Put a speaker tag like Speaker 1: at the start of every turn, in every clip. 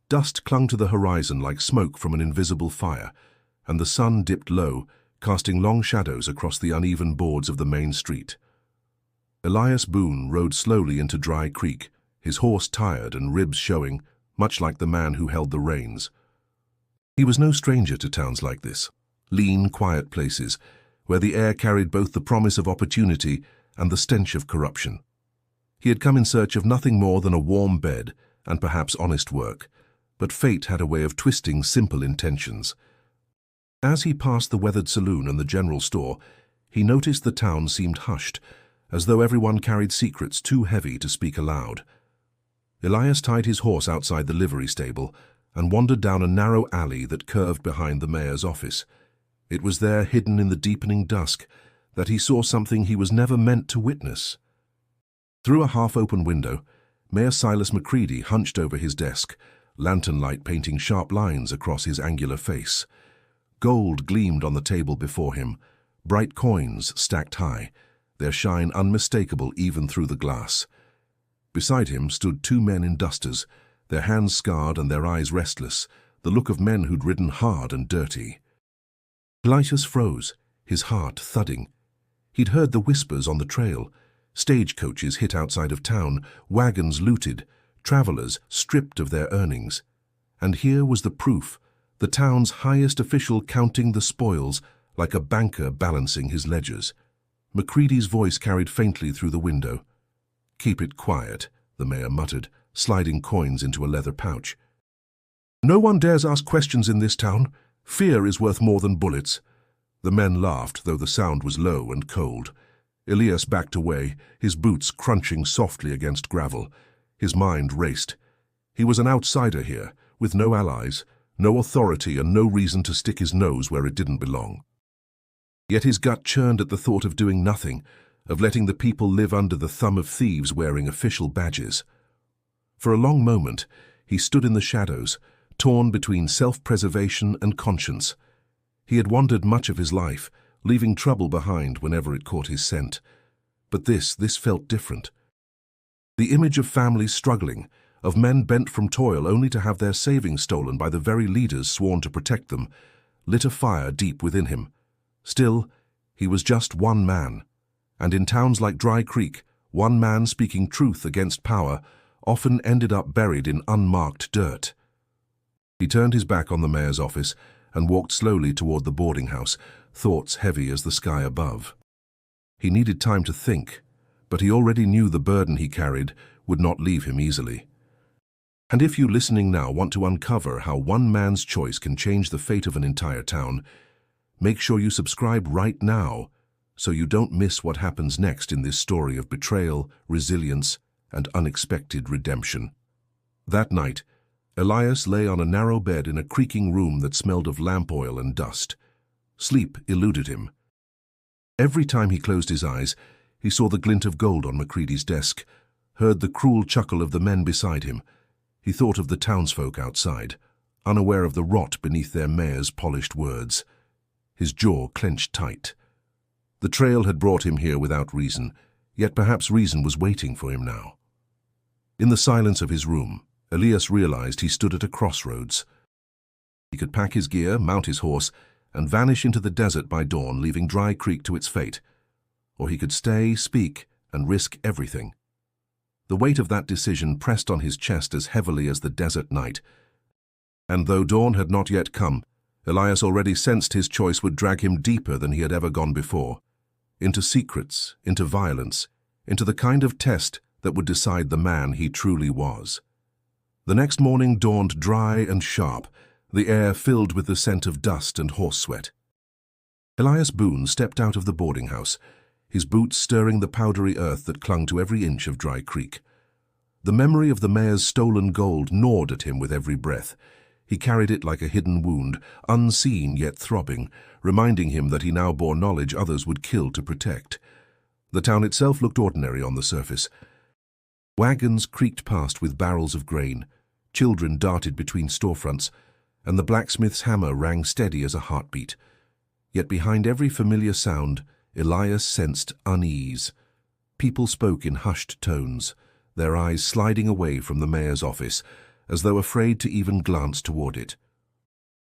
Speaker 1: Dust clung to the horizon like smoke from an invisible fire, and the sun dipped low, casting long shadows across the uneven boards of the main street. Elias Boone rode slowly into Dry Creek, his horse tired and ribs showing, much like the man who held the reins. He was no stranger to towns like this, lean, quiet places, where the air carried both the promise of opportunity and the stench of corruption. He had come in search of nothing more than a warm bed and perhaps honest work, but fate had a way of twisting simple intentions. As he passed the weathered saloon and the general store, he noticed the town seemed hushed, as though everyone carried secrets too heavy to speak aloud. Elias tied his horse outside the livery stable and wandered down a narrow alley that curved behind the mayor's office. It was there, hidden in the deepening dusk, that he saw something he was never meant to witness. Through a half-open window, Mayor Silas Macready hunched over his desk, lantern light painting sharp lines across his angular face. Gold gleamed on the table before him, bright coins stacked high, their shine unmistakable even through the glass. Beside him stood two men in dusters, their hands scarred and their eyes restless, the look of men who'd ridden hard and dirty. Elias froze, his heart thudding. He'd heard the whispers on the trail, stagecoaches hit outside of town, wagons looted, travelers stripped of their earnings. And here was the proof, the town's highest official counting the spoils like a banker balancing his ledgers. Macready's voice carried faintly through the window. "Keep it quiet," the mayor muttered, sliding coins into a leather pouch. "No one dares ask questions in this town. Fear is worth more than bullets." The men laughed, though the sound was low and cold. Elias backed away, his boots crunching softly against gravel. His mind raced. He was an outsider here, with no allies, no authority and no reason to stick his nose where it didn't belong. Yet his gut churned at the thought of doing nothing, of letting the people live under the thumb of thieves wearing official badges. For a long moment, he stood in the shadows, torn between self-preservation and conscience. He had wandered much of his life, leaving trouble behind whenever it caught his scent. But this felt different. The image of families struggling, of men bent from toil only to have their savings stolen by the very leaders sworn to protect them, lit a fire deep within him. Still, he was just one man, and in towns like Dry Creek, one man speaking truth against power often ended up buried in unmarked dirt. He turned his back on the mayor's office and walked slowly toward the boarding house, thoughts heavy as the sky above. He needed time to think, but he already knew the burden he carried would not leave him easily. And if you listening now want to uncover how one man's choice can change the fate of an entire town, make sure you subscribe right now so you don't miss what happens next in this story of betrayal, resilience, and unexpected redemption. That night, Elias lay on a narrow bed in a creaking room that smelled of lamp oil and dust. Sleep eluded him. Every time he closed his eyes, he saw the glint of gold on Macready's desk, heard the cruel chuckle of the men beside him. He thought of the townsfolk outside, unaware of the rot beneath their mayor's polished words. His jaw clenched tight. The trail had brought him here without reason, yet perhaps reason was waiting for him now. In the silence of his room, Elias realized he stood at a crossroads. He could pack his gear, mount his horse, and vanish into the desert by dawn, leaving Dry Creek to its fate. Or he could stay, speak, and risk everything. The weight of that decision pressed on his chest as heavily as the desert night. And though dawn had not yet come, Elias already sensed his choice would drag him deeper than he had ever gone before. Into secrets, into violence, into the kind of test that would decide the man he truly was. The next morning dawned dry and sharp, the air filled with the scent of dust and horse sweat. Elias Boone stepped out of the boarding house, his boots stirring the powdery earth that clung to every inch of Dry Creek. The memory of the mayor's stolen gold gnawed at him with every breath. He carried it like a hidden wound, unseen yet throbbing, reminding him that he now bore knowledge others would kill to protect. The town itself looked ordinary on the surface. Wagons creaked past with barrels of grain, children darted between storefronts, and the blacksmith's hammer rang steady as a heartbeat. Yet behind every familiar sound, Elias sensed unease. People spoke in hushed tones, their eyes sliding away from the mayor's office, as though afraid to even glance toward it.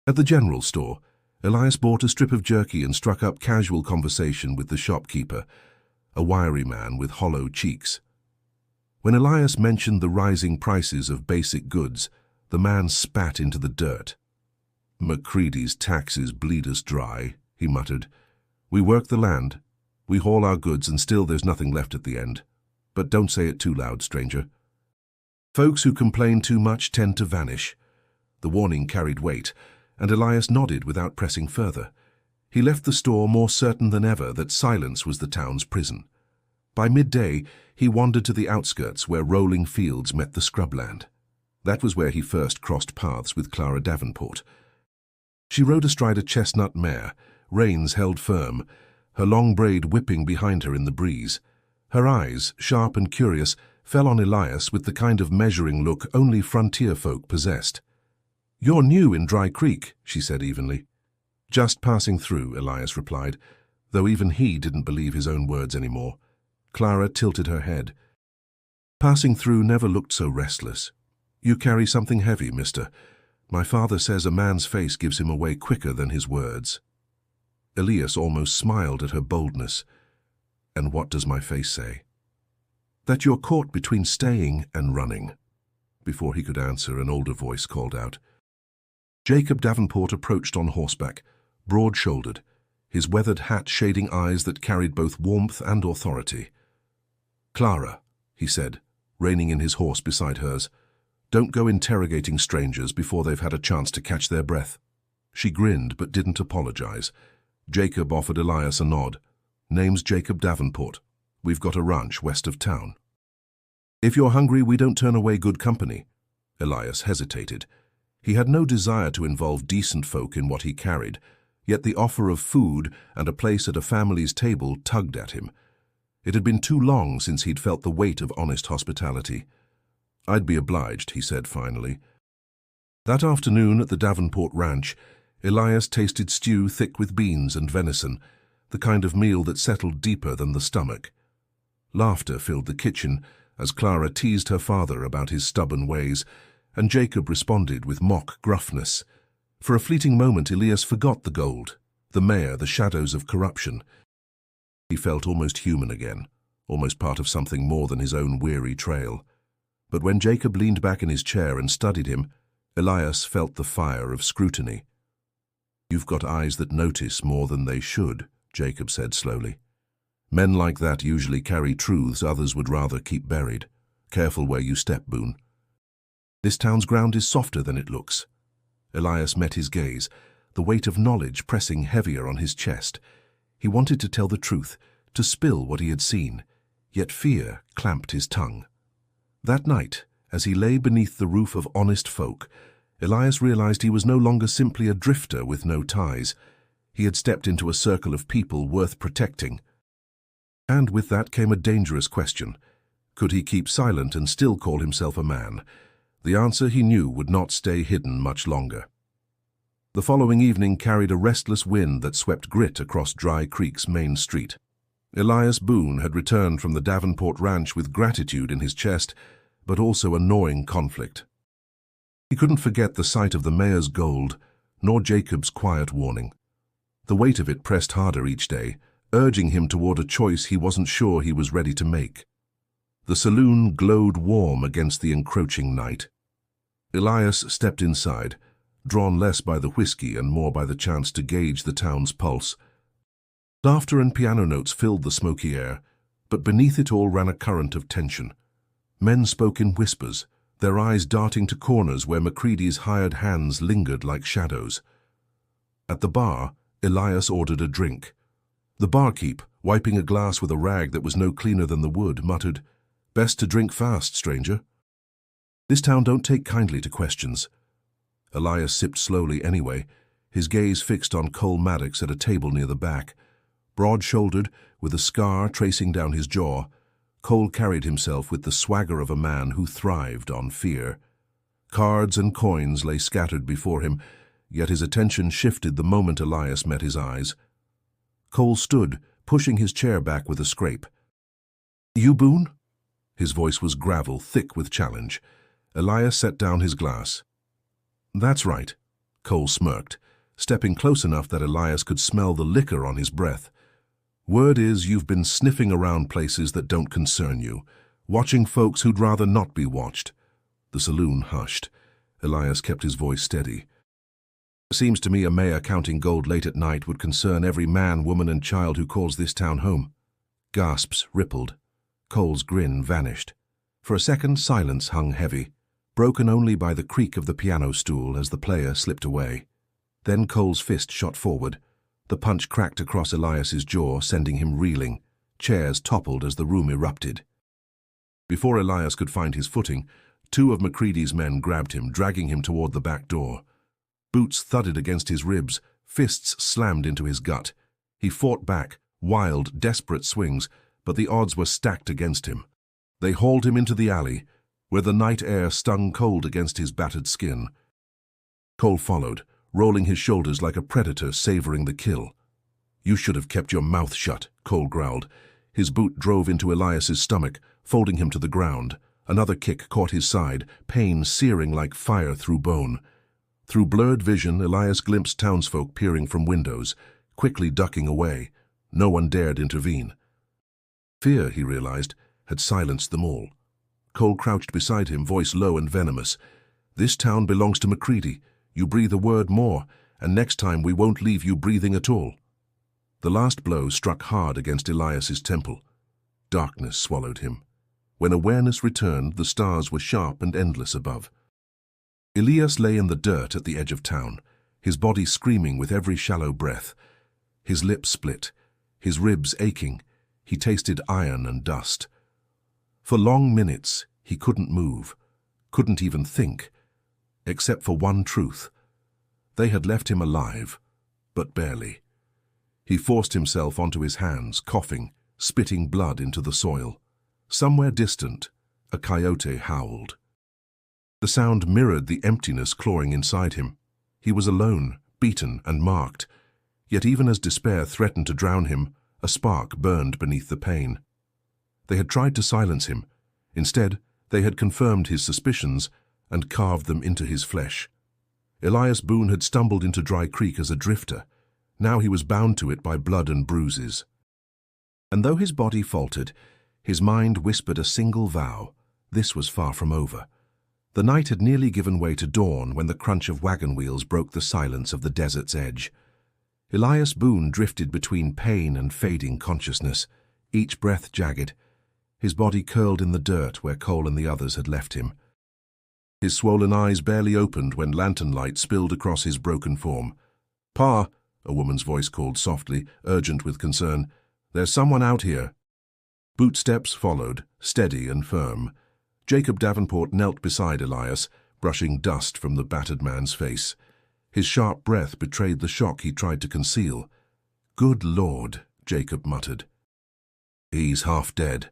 Speaker 1: At the general store, Elias bought a strip of jerky and struck up casual conversation with the shopkeeper, a wiry man with hollow cheeks. When Elias mentioned the rising prices of basic goods, the man spat into the dirt. "MacCready's taxes bleed us dry," he muttered. "We work the land, we haul our goods, and still there's nothing left at the end. But don't say it too loud, stranger. Folks who complain too much tend to vanish." The warning carried weight, and Elias nodded without pressing further. He left the store more certain than ever that silence was the town's prison. By midday, he wandered to the outskirts where rolling fields met the scrubland. That was where he first crossed paths with Clara Davenport. She rode astride a chestnut mare, reins held firm, her long braid whipping behind her in the breeze. Her eyes, sharp and curious, fell on Elias with the kind of measuring look only frontier folk possessed. "You're new in Dry Creek," she said evenly. "Just passing through," Elias replied, though even he didn't believe his own words anymore. Clara tilted her head. "Passing through never looked so restless. You carry something heavy, mister. My father says a man's face gives him away quicker than his words." Elias almost smiled at her boldness. "And what does my face say?" "That you're caught between staying and running." Before he could answer, an older voice called out. Jacob Davenport approached on horseback, broad-shouldered, his weathered hat shading eyes that carried both warmth and authority. "Clara," he said, reining in his horse beside hers, "don't go interrogating strangers before they've had a chance to catch their breath." She grinned but didn't apologize. Jacob offered Elias a nod. "Name's Jacob Davenport. We've got a ranch west of town." "If you're hungry, we don't turn away good company." Elias hesitated. He had no desire to involve decent folk in what he carried, yet the offer of food and a place at a family's table tugged at him. It had been too long since he'd felt the weight of honest hospitality. "I'd be obliged," he said finally. That afternoon at the Davenport Ranch, Elias tasted stew thick with beans and venison, the kind of meal that settled deeper than the stomach. Laughter filled the kitchen as Clara teased her father about his stubborn ways, and Jacob responded with mock gruffness. For a fleeting moment, Elias forgot the gold, the mare, the shadows of corruption. He felt almost human again, almost part of something more than his own weary trail. But when Jacob leaned back in his chair and studied him, Elias felt the fire of scrutiny. "You've got eyes that notice more than they should," Jacob said slowly. "Men like that usually carry truths others would rather keep buried. Careful where you step, Boone." "This town's ground is softer than it looks." Elias met his gaze, the weight of knowledge pressing heavier on his chest. He wanted to tell the truth, to spill what he had seen, yet fear clamped his tongue. That night, as he lay beneath the roof of honest folk, Elias realized he was no longer simply a drifter with no ties. He had stepped into a circle of people worth protecting. And with that came a dangerous question. Could he keep silent and still call himself a man? The answer, he knew, would not stay hidden much longer. The following evening carried a restless wind that swept grit across Dry Creek's main street. Elias Boone had returned from the Davenport Ranch with gratitude in his chest, but also a gnawing conflict. He couldn't forget the sight of the mayor's gold, nor Jacob's quiet warning. The weight of it pressed harder each day, urging him toward a choice he wasn't sure he was ready to make. The saloon glowed warm against the encroaching night. Elias stepped inside, drawn less by the whiskey and more by the chance to gauge the town's pulse. Laughter and piano notes filled the smoky air, but beneath it all ran a current of tension. Men spoke in whispers, their eyes darting to corners where MacCready's hired hands lingered like shadows. At the bar, Elias ordered a drink. The barkeep, wiping a glass with a rag that was no cleaner than the wood, muttered, "Best to drink fast, stranger." This town don't take kindly to questions. Elias sipped slowly anyway, his gaze fixed on Cole Maddox at a table near the back. Broad-shouldered, with a scar tracing down his jaw, Cole carried himself with the swagger of a man who thrived on fear. Cards and coins lay scattered before him, yet his attention shifted the moment Elias met his eyes. Cole stood, pushing his chair back with a scrape. "You, Boone?" His voice was gravel, thick with challenge. Elias set down his glass. "That's right," Cole smirked, stepping close enough that Elias could smell the liquor on his breath. "Word is you've been sniffing around places that don't concern you, watching folks who'd rather not be watched." The saloon hushed. Elias kept his voice steady. "Seems to me a mayor counting gold late at night would concern every man, woman, and child who calls this town home." Gasps rippled. Cole's grin vanished. For a second, silence hung heavy, broken only by the creak of the piano stool as the player slipped away. Then Cole's fist shot forward. The punch cracked across Elias's jaw, sending him reeling. Chairs toppled as the room erupted. Before Elias could find his footing, two of Macready's men grabbed him, dragging him toward the back door. Boots thudded against his ribs, fists slammed into his gut. He fought back, wild, desperate swings, but the odds were stacked against him. They hauled him into the alley, where the night air stung cold against his battered skin. Cole followed, rolling his shoulders like a predator savoring the kill. "You should have kept your mouth shut," Cole growled. His boot drove into Elias's stomach, folding him to the ground. Another kick caught his side, pain searing like fire through bone. Through blurred vision, Elias glimpsed townsfolk peering from windows, quickly ducking away. No one dared intervene. Fear, he realized, had silenced them all. Cole crouched beside him, voice low and venomous. "This town belongs to Macready. You breathe a word more, and next time we won't leave you breathing at all." The last blow struck hard against Elias's temple. Darkness swallowed him. When awareness returned, the stars were sharp and endless above. Elias lay in the dirt at the edge of town, his body screaming with every shallow breath. His lips split, his ribs aching. He tasted iron and dust. For long minutes, he couldn't move, couldn't even think, except for one truth. They had left him alive, but barely. He forced himself onto his hands, coughing, spitting blood into the soil. Somewhere distant, a coyote howled. The sound mirrored the emptiness clawing inside him. He was alone, beaten and marked. Yet even as despair threatened to drown him, a spark burned beneath the pain. They had tried to silence him. Instead, they had confirmed his suspicions and carved them into his flesh. Elias Boone had stumbled into Dry Creek as a drifter. Now he was bound to it by blood and bruises. And though his body faltered, his mind whispered a single vow. This was far from over. The night had nearly given way to dawn when the crunch of wagon wheels broke the silence of the desert's edge. Elias Boone drifted between pain and fading consciousness, each breath jagged. His body curled in the dirt where Cole and the others had left him. His swollen eyes barely opened when lantern light spilled across his broken form. "Pa," a woman's voice called softly, urgent with concern. "There's someone out here." Bootsteps followed, steady and firm. Jacob Davenport knelt beside Elias, brushing dust from the battered man's face. His sharp breath betrayed the shock he tried to conceal. "Good Lord," Jacob muttered. "He's half dead."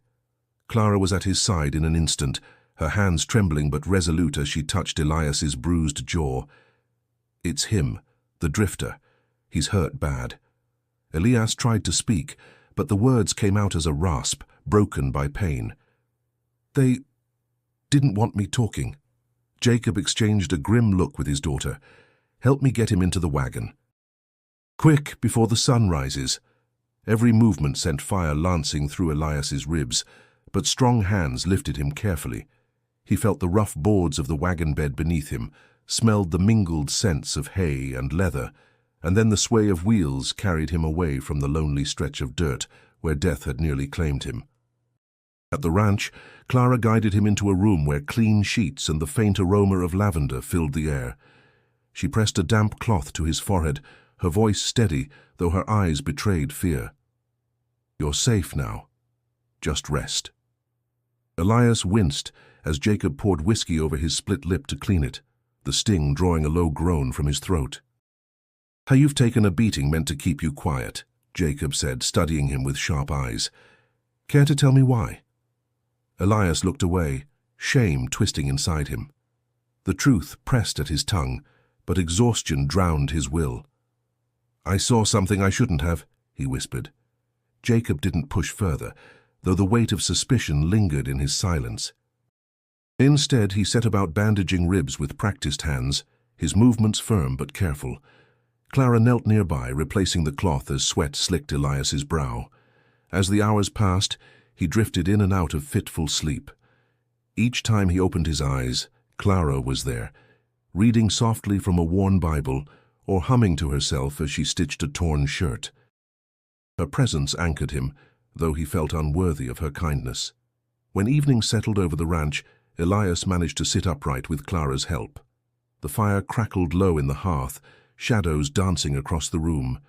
Speaker 1: Clara was at his side in an instant, her hands trembling but resolute as she touched Elias's bruised jaw. "It's him, the drifter. He's hurt bad." Elias tried to speak, but the words came out as a rasp, broken by pain. "They didn't want me talking." Jacob exchanged a grim look with his daughter. "Help me get him into the wagon. Quick, before the sun rises." Every movement sent fire lancing through Elias's ribs, but strong hands lifted him carefully. He felt the rough boards of the wagon bed beneath him, smelled the mingled scents of hay and leather, and then the sway of wheels carried him away from the lonely stretch of dirt where death had nearly claimed him. At the ranch, Clara guided him into a room where clean sheets and the faint aroma of lavender filled the air. She pressed a damp cloth to his forehead, her voice steady, though her eyes betrayed fear. "You're safe now. Just rest." Elias winced as Jacob poured whiskey over his split lip to clean it, the sting drawing a low groan from his throat. "How you've taken a beating meant to keep you quiet," Jacob said, studying him with sharp eyes. "Care to tell me why?" Elias looked away, shame twisting inside him. The truth pressed at his tongue, but exhaustion drowned his will. "I saw something I shouldn't have," he whispered. Jacob didn't push further, though the weight of suspicion lingered in his silence. Instead, he set about bandaging ribs with practiced hands, his movements firm but careful. Clara knelt nearby, replacing the cloth as sweat slicked Elias's brow. As the hours passed, he drifted in and out of fitful sleep. Each time he opened his eyes, Clara was there, reading softly from a worn Bible or humming to herself as she stitched a torn shirt. Her presence anchored him, though he felt unworthy of her kindness. When evening settled over the ranch, Elias managed to sit upright with Clara's help. The fire crackled low in the hearth, shadows dancing across the room.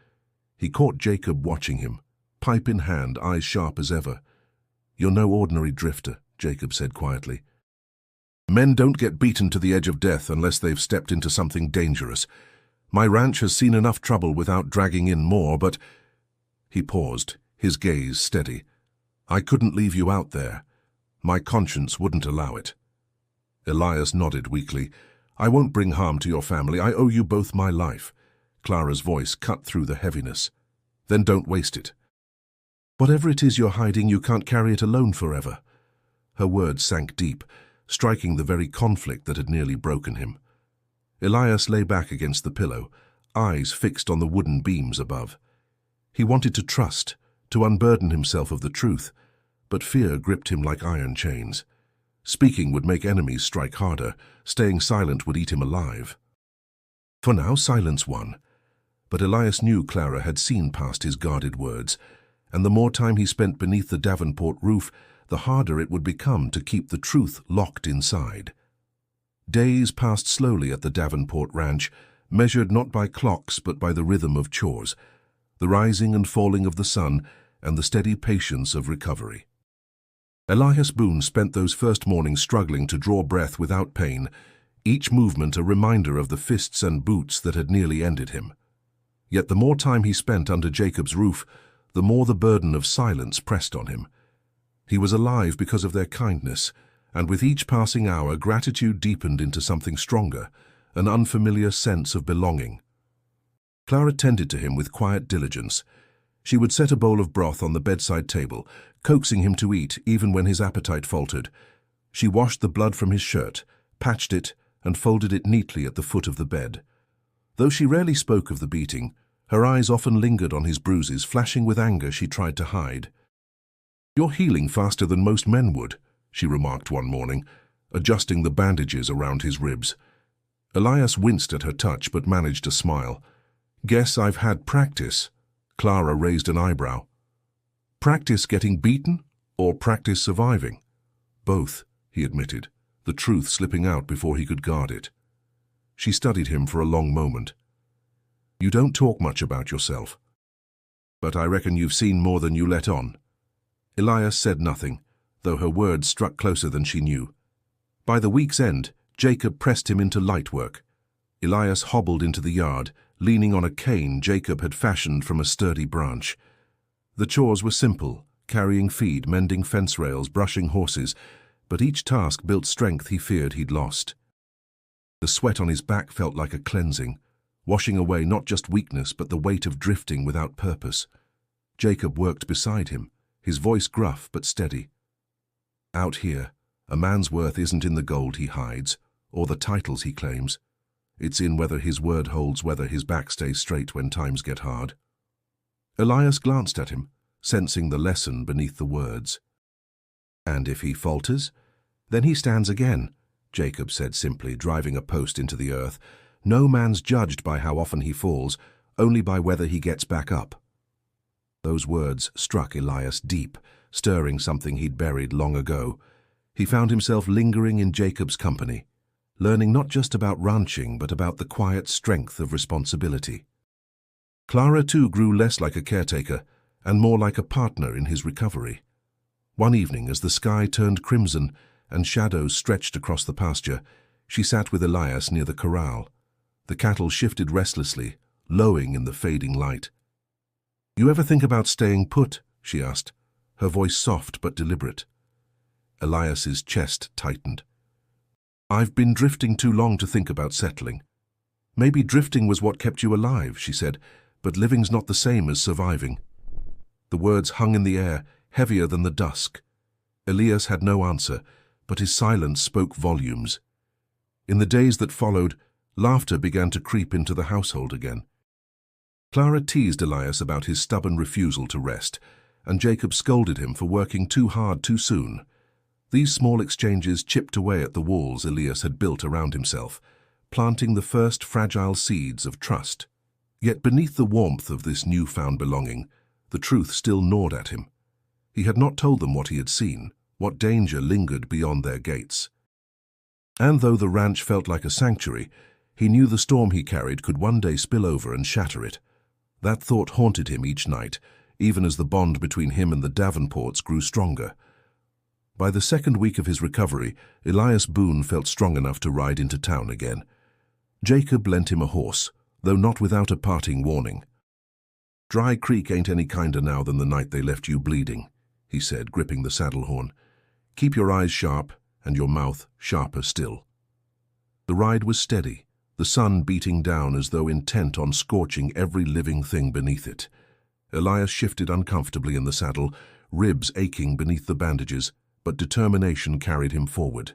Speaker 1: He caught Jacob watching him, pipe in hand, eyes sharp as ever. "You're no ordinary drifter," Jacob said quietly. "Men don't get beaten to the edge of death unless they've stepped into something dangerous. My ranch has seen enough trouble without dragging in more, but—" He paused, his gaze steady. "I couldn't leave you out there. My conscience wouldn't allow it." Elias nodded weakly. "I won't bring harm to your family. I owe you both my life." Clara's voice cut through the heaviness. "Then don't waste it. Whatever it is you're hiding, you can't carry it alone forever." Her words sank deep, striking the very conflict that had nearly broken him. Elias lay back against the pillow, eyes fixed on the wooden beams above. He wanted to trust, to unburden himself of the truth, but fear gripped him like iron chains. Speaking would make enemies strike harder, staying silent would eat him alive. For now, silence won. But Elias knew Clara had seen past his guarded words, and the more time he spent beneath the Davenport roof, the harder it would become to keep the truth locked inside. Days passed slowly at the Davenport ranch, measured not by clocks but by the rhythm of chores, the rising and falling of the sun, and the steady patience of recovery. Elias Boone spent those first mornings struggling to draw breath without pain, each movement a reminder of the fists and boots that had nearly ended him. Yet the more time he spent under Jacob's roof, the more the burden of silence pressed on him. He was alive because of their kindness, and with each passing hour gratitude deepened into something stronger, an unfamiliar sense of belonging. Clara tended to him with quiet diligence. She would set a bowl of broth on the bedside table, coaxing him to eat even when his appetite faltered. She washed the blood from his shirt, patched it, and folded it neatly at the foot of the bed. Though she rarely spoke of the beating, her eyes often lingered on his bruises, flashing with anger she tried to hide. "You're healing faster than most men would," she remarked one morning, adjusting the bandages around his ribs. Elias winced at her touch but managed a smile. "Guess I've had practice." Clara raised an eyebrow. "Practice getting beaten or practice surviving?" "Both," he admitted, the truth slipping out before he could guard it. She studied him for a long moment. "You don't talk much about yourself, but I reckon you've seen more than you let on." Elias said nothing, though her words struck closer than she knew. By the week's end, Jacob pressed him into light work. Elias hobbled into the yard, leaning on a cane Jacob had fashioned from a sturdy branch. The chores were simple, carrying feed, mending fence rails, brushing horses, but each task built strength he feared he'd lost. The sweat on his back felt like a cleansing, washing away not just weakness but the weight of drifting without purpose. Jacob worked beside him, his voice gruff but steady. "Out here, a man's worth isn't in the gold he hides, or the titles he claims. It's in whether his word holds, whether his back stays straight when times get hard." Elias glanced at him, sensing the lesson beneath the words. "And if he falters, then he stands again," Jacob said simply, driving a post into the earth. "No man's judged by how often he falls, only by whether he gets back up." Those words struck Elias deep, stirring something he'd buried long ago. He found himself lingering in Jacob's company, learning not just about ranching but about the quiet strength of responsibility. Clara too grew less like a caretaker and more like a partner in his recovery. One evening, as the sky turned crimson and shadows stretched across the pasture, she sat with Elias near the corral. The cattle shifted restlessly, lowing in the fading light. "You ever think about staying put?" she asked, her voice soft but deliberate. Elias's chest tightened. "I've been drifting too long to think about settling." "Maybe drifting was what kept you alive," she said, "but living's not the same as surviving." The words hung in the air, heavier than the dusk. Elias had no answer, but his silence spoke volumes. In the days that followed, laughter began to creep into the household again. Clara teased Elias about his stubborn refusal to rest, and Jacob scolded him for working too hard too soon. These small exchanges chipped away at the walls Elias had built around himself, planting the first fragile seeds of trust. Yet beneath the warmth of this newfound belonging, the truth still gnawed at him. He had not told them what he had seen, what danger lingered beyond their gates. And though the ranch felt like a sanctuary, he knew the storm he carried could one day spill over and shatter it. That thought haunted him each night, even as the bond between him and the Davenports grew stronger. By the second week of his recovery, Elias Boone felt strong enough to ride into town again. Jacob lent him a horse, though not without a parting warning. "Dry Creek ain't any kinder now than the night they left you bleeding," he said, gripping the saddle horn. "Keep your eyes sharp and your mouth sharper still." The ride was steady, the sun beating down as though intent on scorching every living thing beneath it. Elias shifted uncomfortably in the saddle, ribs aching beneath the bandages, but determination carried him forward.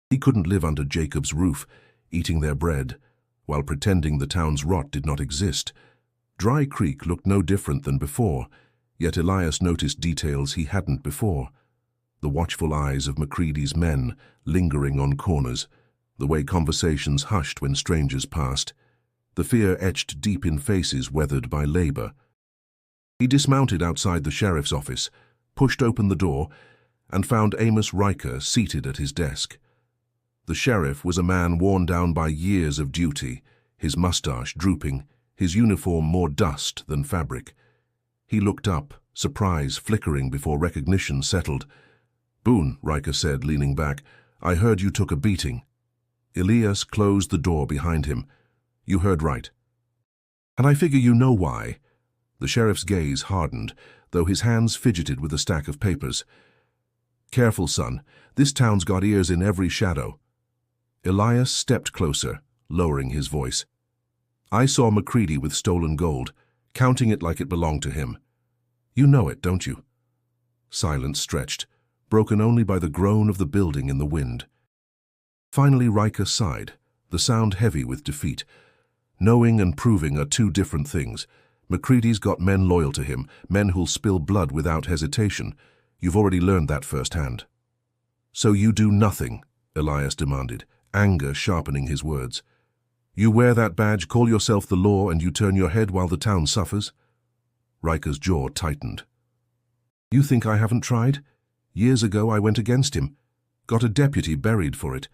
Speaker 1: He couldn't live under Jacob's roof, eating their bread, while pretending the town's rot did not exist. Dry Creek looked no different than before, yet Elias noticed details he hadn't before. The watchful eyes of Macready's men lingering on corners, the way conversations hushed when strangers passed, the fear etched deep in faces weathered by labor. He dismounted outside the sheriff's office, pushed open the door, and found Amos Riker seated at his desk. The sheriff was a man worn down by years of duty, his mustache drooping, his uniform more dust than fabric. He looked up, surprise flickering before recognition settled. "Boone," Riker said, leaning back, "I heard you took a beating." Elias closed the door behind him. "You heard right. And I figure you know why." The sheriff's gaze hardened, though his hands fidgeted with a stack of papers. "Careful, son. This town's got ears in every shadow." Elias stepped closer, lowering his voice. "I saw Macready with stolen gold, counting it like it belonged to him. You know it, don't you?" Silence stretched, broken only by the groan of the building in the wind. Finally Riker sighed, the sound heavy with defeat. Knowing and proving are two different things. Macready's got men loyal to him, men who'll spill blood without hesitation. You've already learned that firsthand. "So you do nothing?" Elias demanded, anger sharpening his words. "You wear that badge, call yourself the law, and you turn your head while the town suffers?" Riker's jaw tightened. "You think I haven't tried? Years ago I went against him. Got a deputy buried for it.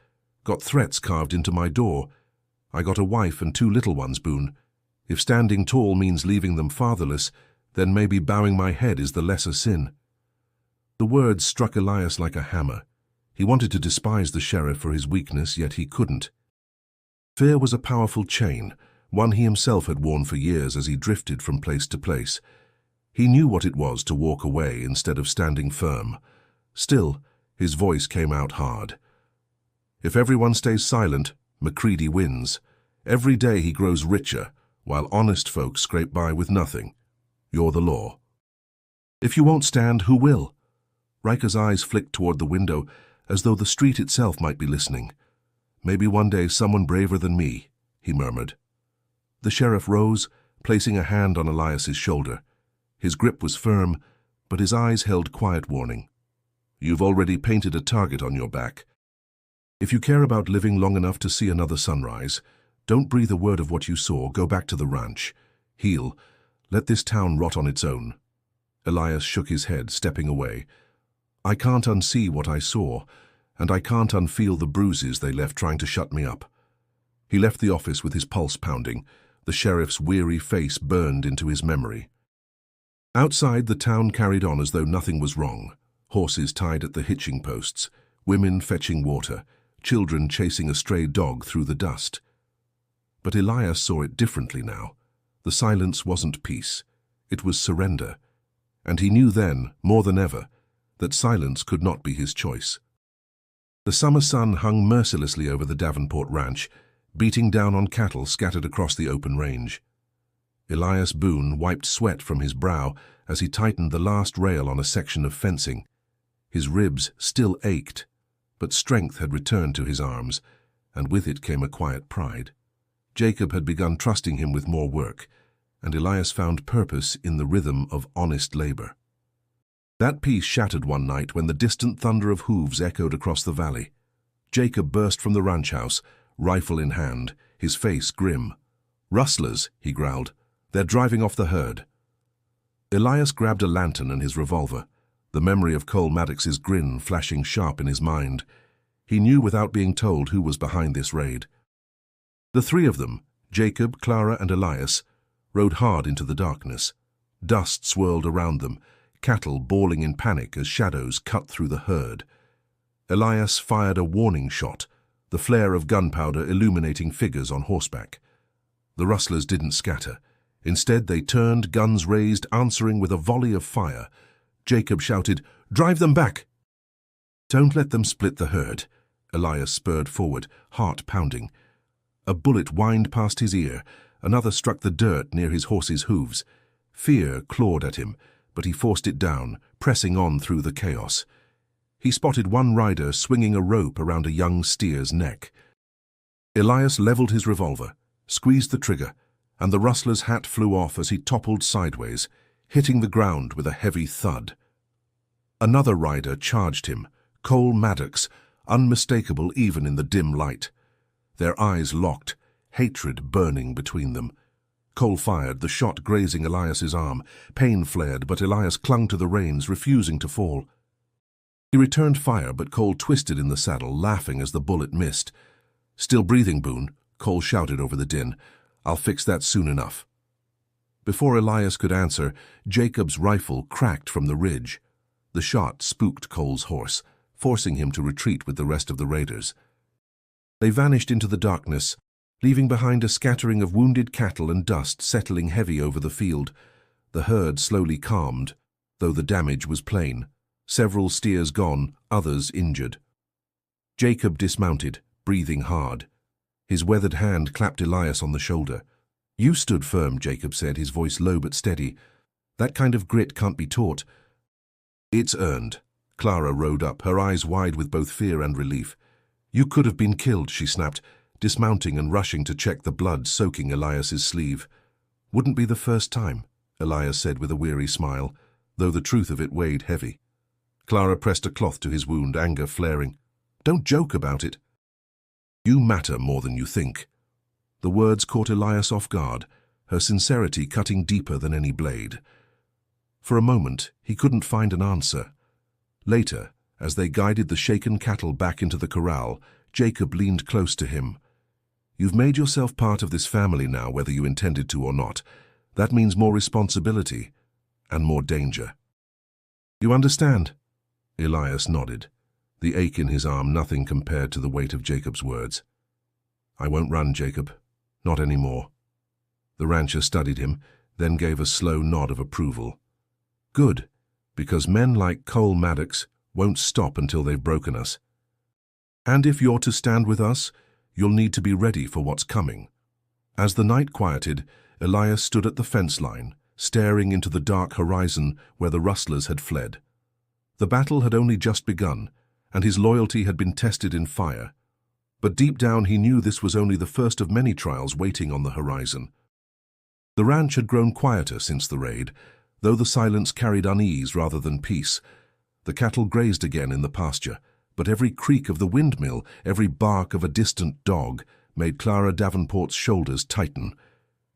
Speaker 1: Got threats carved into my door. I got a wife and 2 little ones, Boone. If standing tall means leaving them fatherless, then maybe bowing my head is the lesser sin." The words struck Elias like a hammer. He wanted to despise the sheriff for his weakness, yet he couldn't. Fear was a powerful chain, one he himself had worn for years as he drifted from place to place. He knew what it was to walk away instead of standing firm. Still, his voice came out hard. "If everyone stays silent, Macready wins. Every day he grows richer, while honest folk scrape by with nothing. You're the law." "If you won't stand, who will?" Riker's eyes flicked toward the window, as though the street itself might be listening. "Maybe one day someone braver than me," he murmured. The sheriff rose, placing a hand on Elias's shoulder. His grip was firm, but his eyes held quiet warning. "You've already painted a target on your back. If you care about living long enough to see another sunrise, don't breathe a word of what you saw. Go back to the ranch. Heal. Let this town rot on its own." Elias shook his head, stepping away. "I can't unsee what I saw, and I can't unfeel the bruises they left trying to shut me up." He left the office with his pulse pounding, the sheriff's weary face burned into his memory. Outside, the town carried on as though nothing was wrong. Horses tied at the hitching posts, women fetching water, children chasing a stray dog through the dust. But Elias saw it differently now. The silence wasn't peace. It was surrender. And he knew then, more than ever, that silence could not be his choice. The summer sun hung mercilessly over the Davenport ranch, beating down on cattle scattered across the open range. Elias Boone wiped sweat from his brow as he tightened the last rail on a section of fencing. His ribs still ached, but strength had returned to his arms, and with it came a quiet pride. Jacob had begun trusting him with more work, and Elias found purpose in the rhythm of honest labor. That peace shattered one night when the distant thunder of hooves echoed across the valley. Jacob burst from the ranch house, rifle in hand, his face grim. "Rustlers," he growled. "They're driving off the herd." Elias grabbed a lantern and his revolver, the memory of Cole Maddox's grin flashing sharp in his mind. He knew without being told who was behind this raid. The three of them, Jacob, Clara, and Elias, rode hard into the darkness. Dust swirled around them, cattle bawling in panic as shadows cut through the herd. Elias fired a warning shot, the flare of gunpowder illuminating figures on horseback. The rustlers didn't scatter. Instead, they turned, guns raised, answering with a volley of fire. Jacob shouted, "Drive them back!" "Don't let them split the herd." Elias spurred forward, heart pounding. A bullet whined past his ear. Another struck the dirt near his horse's hooves. Fear clawed at him, but he forced it down, pressing on through the chaos. He spotted one rider swinging a rope around a young steer's neck. Elias leveled his revolver, squeezed the trigger, and the rustler's hat flew off as he toppled sideways, hitting the ground with a heavy thud. Another rider charged him, Cole Maddox, unmistakable even in the dim light. Their eyes locked, hatred burning between them. Cole fired, the shot grazing Elias's arm. Pain flared, but Elias clung to the reins, refusing to fall. He returned fire, but Cole twisted in the saddle, laughing as the bullet missed. "Still breathing, Boone?" Cole shouted over the din. "I'll fix that soon enough." Before Elias could answer, Jacob's rifle cracked from the ridge. The shot spooked Cole's horse, forcing him to retreat with the rest of the raiders. They vanished into the darkness, leaving behind a scattering of wounded cattle and dust settling heavy over the field. The herd slowly calmed, though the damage was plain. Several steers gone, others injured. Jacob dismounted, breathing hard. His weathered hand clapped Elias on the shoulder. "You stood firm," Jacob said, his voice low but steady. "That kind of grit can't be taught." "It's earned." Clara rode up, her eyes wide with both fear and relief. "You could have been killed," she snapped, dismounting and rushing to check the blood soaking Elias's sleeve. "Wouldn't be the first time," Elias said with a weary smile, though the truth of it weighed heavy. Clara pressed a cloth to his wound, anger flaring. "Don't joke about it." "You matter more than you think." The words caught Elias off guard, her sincerity cutting deeper than any blade. For a moment, he couldn't find an answer. Later, as they guided the shaken cattle back into the corral, Jacob leaned close to him. "You've made yourself part of this family now, whether you intended to or not. That means more responsibility and more danger. You understand?" Elias nodded, the ache in his arm nothing compared to the weight of Jacob's words. "I won't run, Jacob. Not anymore." The rancher studied him, then gave a slow nod of approval. "Good, because men like Cole Maddox won't stop until they've broken us. And if you're to stand with us, you'll need to be ready for what's coming." As the night quieted, Elias stood at the fence line, staring into the dark horizon where the rustlers had fled. The battle had only just begun, and his loyalty had been tested in fire. But deep down he knew this was only the first of many trials waiting on the horizon. The ranch had grown quieter since the raid, though the silence carried unease rather than peace. The cattle grazed again in the pasture, but every creak of the windmill, every bark of a distant dog, made Clara Davenport's shoulders tighten.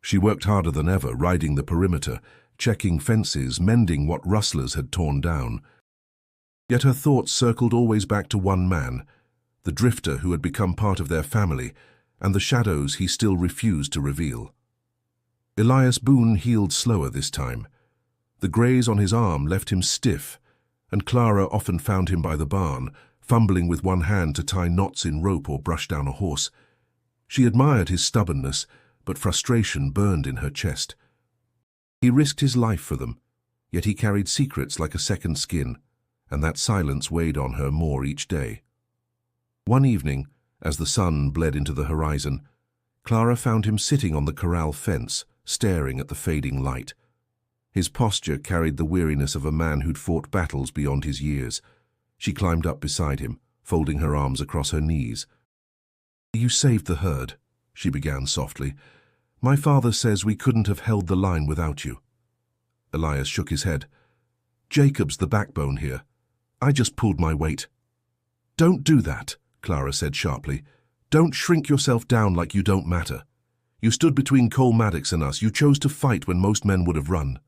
Speaker 1: She worked harder than ever, riding the perimeter, checking fences, mending what rustlers had torn down. Yet her thoughts circled always back to one man, the drifter who had become part of their family, and the shadows he still refused to reveal. Elias Boone healed slower this time. The graze on his arm left him stiff, and Clara often found him by the barn, fumbling with one hand to tie knots in rope or brush down a horse. She admired his stubbornness, but frustration burned in her chest. He risked his life for them, yet he carried secrets like a second skin, and that silence weighed on her more each day. One evening, as the sun bled into the horizon, Clara found him sitting on the corral fence, staring at the fading light. His posture carried the weariness of a man who'd fought battles beyond his years. She climbed up beside him, folding her arms across her knees. "You saved the herd," she began softly. "My father says we couldn't have held the line without you." Elias shook his head. "Jacob's the backbone here. I just pulled my weight." "Don't do that," Clara said sharply. "Don't shrink yourself down like you don't matter. You stood between Cole Maddox and us. You chose to fight when most men would have run."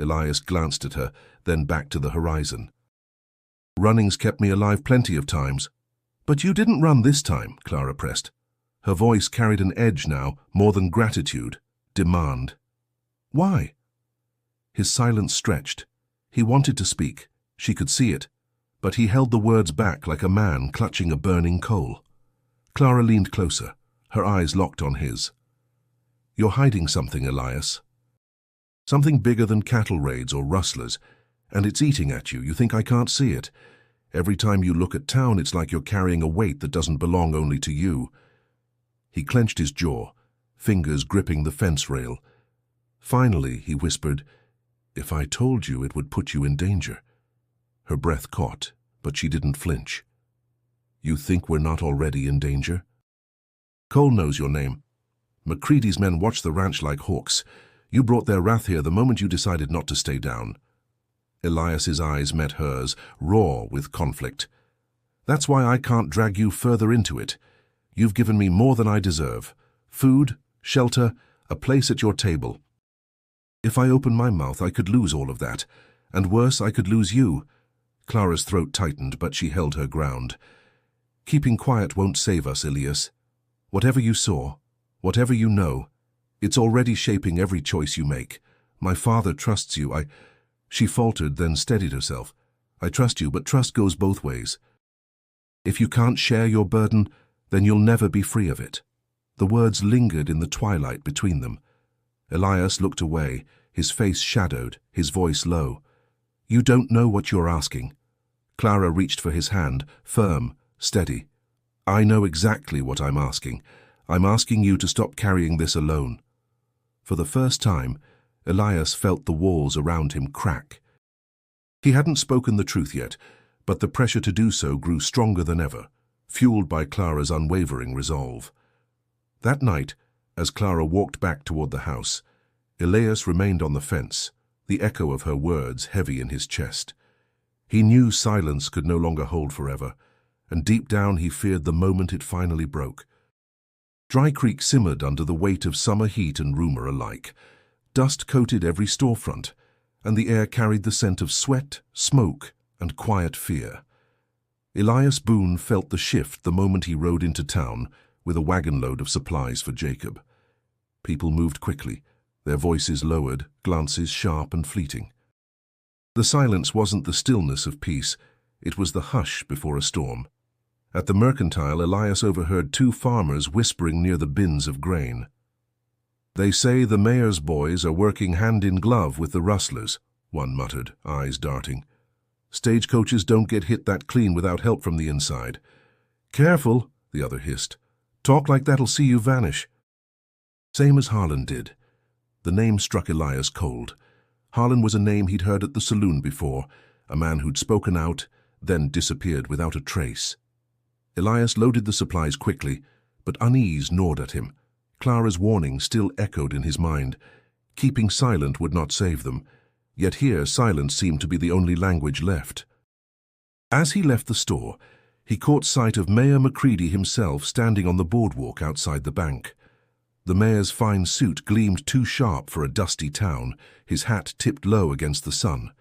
Speaker 1: Elias glanced at her, then back to the horizon. "Running's kept me alive plenty of times." "But you didn't run this time," Clara pressed. Her voice carried an edge now, more than gratitude, demand. "Why?" His silence stretched. He wanted to speak. She could see it. But he held the words back like a man clutching a burning coal. Clara leaned closer, her eyes locked on his. "You're hiding something, Elias. Something bigger than cattle raids or rustlers, and it's eating at you. You think I can't see it. Every time you look at town, it's like you're carrying a weight that doesn't belong only to you." He clenched his jaw, fingers gripping the fence rail. Finally, he whispered, "If I told you, it would put you in danger." Her breath caught, but she didn't flinch. "You think we're not already in danger?" "Cole knows your name. McCready's men watch the ranch like hawks. You brought their wrath here the moment you decided not to stay down." Elias's eyes met hers, raw with conflict. "That's why I can't drag you further into it. You've given me more than I deserve. Food, shelter, a place at your table. If I open my mouth, I could lose all of that. And worse, I could lose you." Clara's throat tightened, but she held her ground. "Keeping quiet won't save us, Elias. Whatever you saw, whatever you know, it's already shaping every choice you make. My father trusts you. She faltered, then steadied herself. "I trust you, but trust goes both ways. If you can't share your burden, then you'll never be free of it." The words lingered in the twilight between them. Elias looked away, his face shadowed, his voice low. "You don't know what you're asking." Clara reached for his hand, firm, steady. "I know exactly what I'm asking. I'm asking you to stop carrying this alone." For the first time, Elias felt the walls around him crack. He hadn't spoken the truth yet, but the pressure to do so grew stronger than ever, fueled by Clara's unwavering resolve. That night, as Clara walked back toward the house, Elias remained on the fence, the echo of her words heavy in his chest. He knew silence could no longer hold forever, and deep down he feared the moment it finally broke. Dry Creek simmered under the weight of summer heat and rumor alike. Dust coated every storefront, and the air carried the scent of sweat, smoke, and quiet fear. Elias Boone felt the shift the moment he rode into town with a wagon load of supplies for Jacob. People moved quickly, their voices lowered, glances sharp and fleeting. The silence wasn't the stillness of peace, it was the hush before a storm. At the Mercantile, Elias overheard two farmers whispering near the bins of grain. "They say the mayor's boys are working hand in glove with the rustlers," one muttered, eyes darting. "Stagecoaches don't get hit that clean without help from the inside." "Careful," the other hissed. "Talk like that'll see you vanish." Same as Harlan did. The name struck Elias cold. Harlan was a name he'd heard at the saloon before, a man who'd spoken out, then disappeared without a trace. Elias loaded the supplies quickly, but unease gnawed at him. Clara's warning still echoed in his mind. Keeping silent would not save them, yet here silence seemed to be the only language left. As he left the store, he caught sight of Mayor McCready himself standing on the boardwalk outside the bank. The mayor's fine suit gleamed too sharp for a dusty town, his hat tipped low against the sun.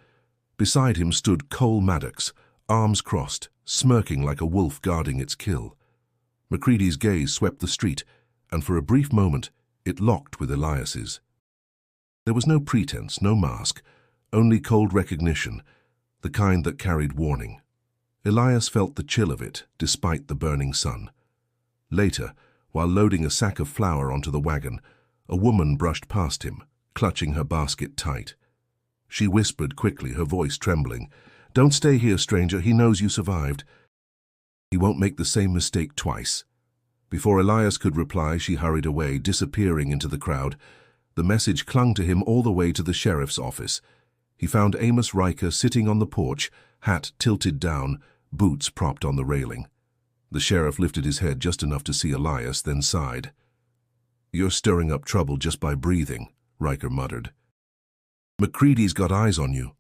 Speaker 1: Beside him stood Cole Maddox, arms crossed, smirking like a wolf guarding its kill. McCready's gaze swept the street, and for a brief moment it locked with Elias's. There was no pretense, no mask, only cold recognition, the kind that carried warning. Elias felt the chill of it, despite the burning sun. Later, while loading a sack of flour onto the wagon, a woman brushed past him, clutching her basket tight. She whispered quickly, her voice trembling, "Don't stay here, stranger. He knows you survived. He won't make the same mistake twice." Before Elias could reply, she hurried away, disappearing into the crowd. The message clung to him all the way to the sheriff's office. He found Amos Riker sitting on the porch, hat tilted down, boots propped on the railing. The sheriff lifted his head just enough to see Elias, then sighed. "You're stirring up trouble just by breathing," Riker muttered. "MacCready's got eyes on you."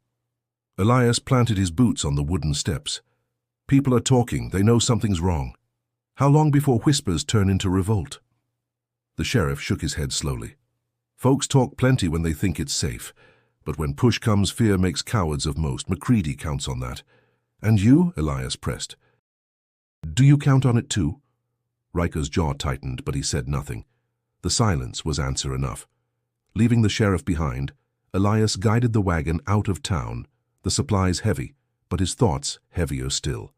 Speaker 1: Elias planted his boots on the wooden steps. "People are talking. They know something's wrong. How long before whispers turn into revolt?" The sheriff shook his head slowly. "Folks talk plenty when they think it's safe, but when push comes, fear makes cowards of most. MacCready counts on that." "And you?" Elias pressed. "Do you count on it too?" Riker's jaw tightened, but he said nothing. The silence was answer enough. Leaving the sheriff behind, Elias guided the wagon out of town, the supplies heavy, but his thoughts heavier still.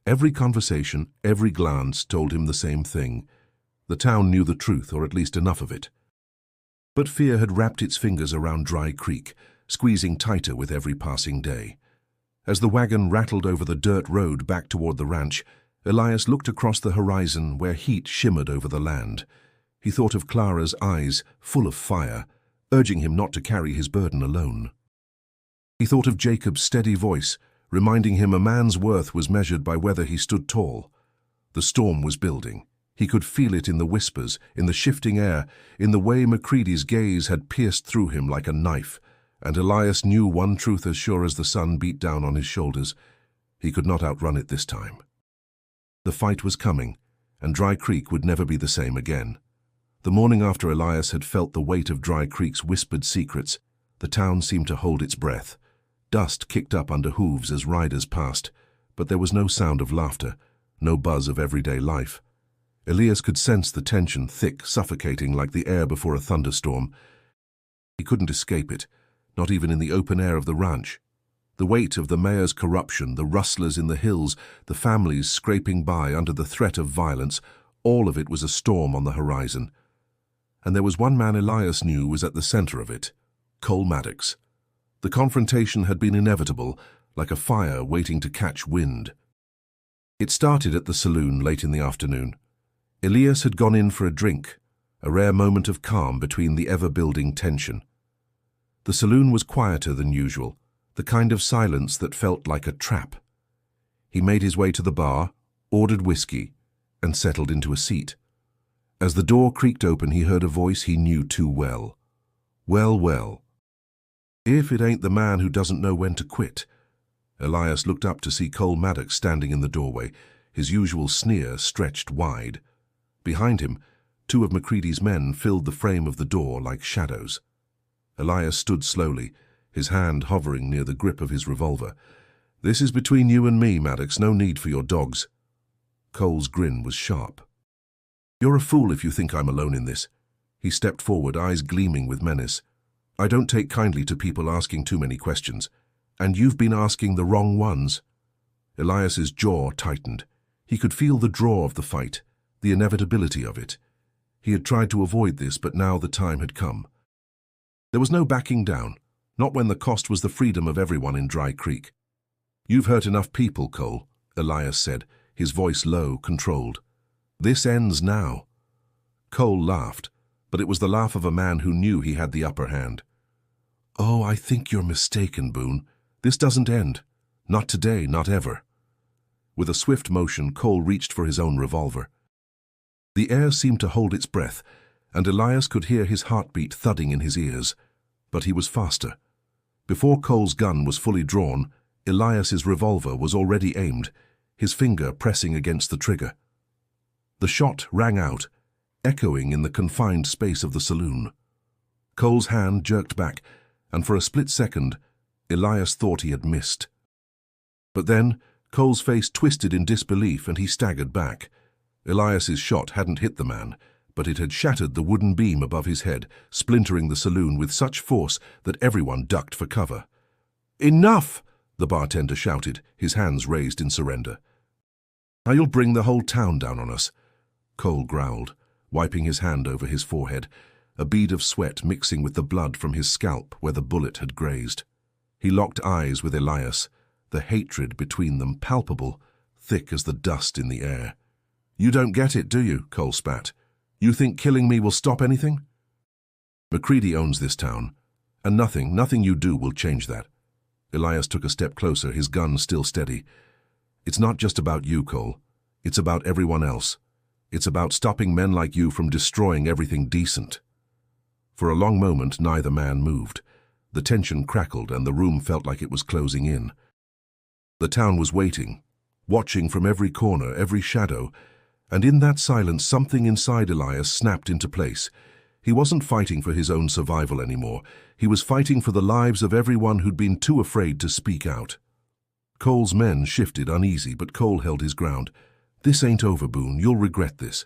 Speaker 1: Every conversation, every glance told him the same thing. The town knew the truth, or at least enough of it. But fear had wrapped its fingers around Dry Creek, squeezing tighter with every passing day. As the wagon rattled over the dirt road back toward the ranch, Elias looked across the horizon where heat shimmered over the land. He thought of Clara's eyes, full of fire, urging him not to carry his burden alone. He thought of Jacob's steady voice, reminding him a man's worth was measured by whether he stood tall. The storm was building. He could feel it in the whispers, in the shifting air, in the way MacCready's gaze had pierced through him like a knife, and Elias knew one truth as sure as the sun beat down on his shoulders. He could not outrun it this time. The fight was coming, and Dry Creek would never be the same again. The morning after Elias had felt the weight of Dry Creek's whispered secrets, the town seemed to hold its breath. Dust kicked up under hooves as riders passed, but there was no sound of laughter, no buzz of everyday life. Elias could sense the tension, thick, suffocating like the air before a thunderstorm. He couldn't escape it, not even in the open air of the ranch. The weight of the mayor's corruption, the rustlers in the hills, the families scraping by under the threat of violence, all of it was a storm on the horizon. And there was one man Elias knew was at the center of it, Cole Maddox. The confrontation had been inevitable, like a fire waiting to catch wind. It started at the saloon late in the afternoon. Elias had gone in for a drink, a rare moment of calm between the ever-building tension. The saloon was quieter than usual, the kind of silence that felt like a trap. He made his way to the bar, ordered whiskey, and settled into a seat. As the door creaked open, he heard a voice he knew too well. "Well, well. If it ain't the man who doesn't know when to quit." Elias looked up to see Cole Maddox standing in the doorway, his usual sneer stretched wide. Behind him, two of MacCready's men filled the frame of the door like shadows. Elias stood slowly, his hand hovering near the grip of his revolver. "This is between you and me, Maddox. No need for your dogs." Cole's grin was sharp. "You're a fool if you think I'm alone in this." He stepped forward, eyes gleaming with menace. "I don't take kindly to people asking too many questions, and you've been asking the wrong ones." Elias's jaw tightened. He could feel the draw of the fight, the inevitability of it. He had tried to avoid this, but now the time had come. There was no backing down, not when the cost was the freedom of everyone in Dry Creek. "You've hurt enough people, Cole," Elias said, his voice low, controlled. "This ends now." Cole laughed, but it was the laugh of a man who knew he had the upper hand. "Oh, I think you're mistaken, Boone. This doesn't end. Not today, not ever." With a swift motion, Cole reached for his own revolver. The air seemed to hold its breath, and Elias could hear his heartbeat thudding in his ears. But he was faster. Before Cole's gun was fully drawn, Elias's revolver was already aimed, his finger pressing against the trigger. The shot rang out, echoing in the confined space of the saloon. Cole's hand jerked back, and for a split second, Elias thought he had missed. But then, Cole's face twisted in disbelief and he staggered back. Elias's shot hadn't hit the man, but it had shattered the wooden beam above his head, splintering the saloon with such force that everyone ducked for cover. "Enough!" the bartender shouted, his hands raised in surrender. "Now you'll bring the whole town down on us," Cole growled, wiping his hand over his forehead, a bead of sweat mixing with the blood from his scalp where the bullet had grazed. He locked eyes with Elias, the hatred between them palpable, thick as the dust in the air. "You don't get it, do you?" Cole spat. "You think killing me will stop anything?" "MacCready owns this town, and nothing you do will change that." Elias took a step closer, his gun still steady. It's not just about you, Cole. It's about everyone else. It's about stopping men like you from destroying everything decent." For a long moment, neither man moved. The tension crackled and the room felt like it was closing in. The town was waiting, watching from every corner, every shadow, and in that silence something inside Elias snapped into place. He wasn't fighting for his own survival anymore. He was fighting for the lives of everyone who'd been too afraid to speak out. Cole's men shifted, uneasy, but Cole held his ground. "This ain't over, Boone. You'll regret this."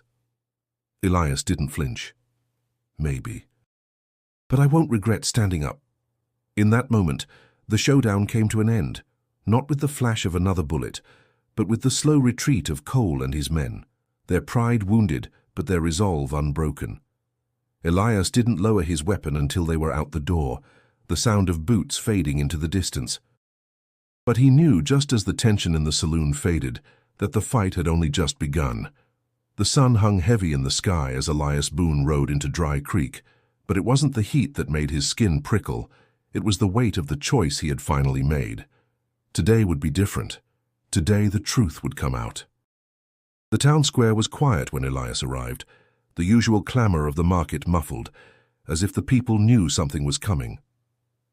Speaker 1: Elias didn't flinch. "Maybe. But I won't regret standing up." In that moment, the showdown came to an end, not with the flash of another bullet, but with the slow retreat of Cole and his men, their pride wounded but their resolve unbroken. Elias didn't lower his weapon until they were out the door, the sound of boots fading into the distance. But he knew, just as the tension in the saloon faded, that the fight had only just begun. The sun hung heavy in the sky as Elias Boone rode into Dry Creek, but it wasn't the heat that made his skin prickle. It was the weight of the choice he had finally made. Today would be different. Today the truth would come out. The town square was quiet when Elias arrived, the usual clamor of the market muffled, as if the people knew something was coming.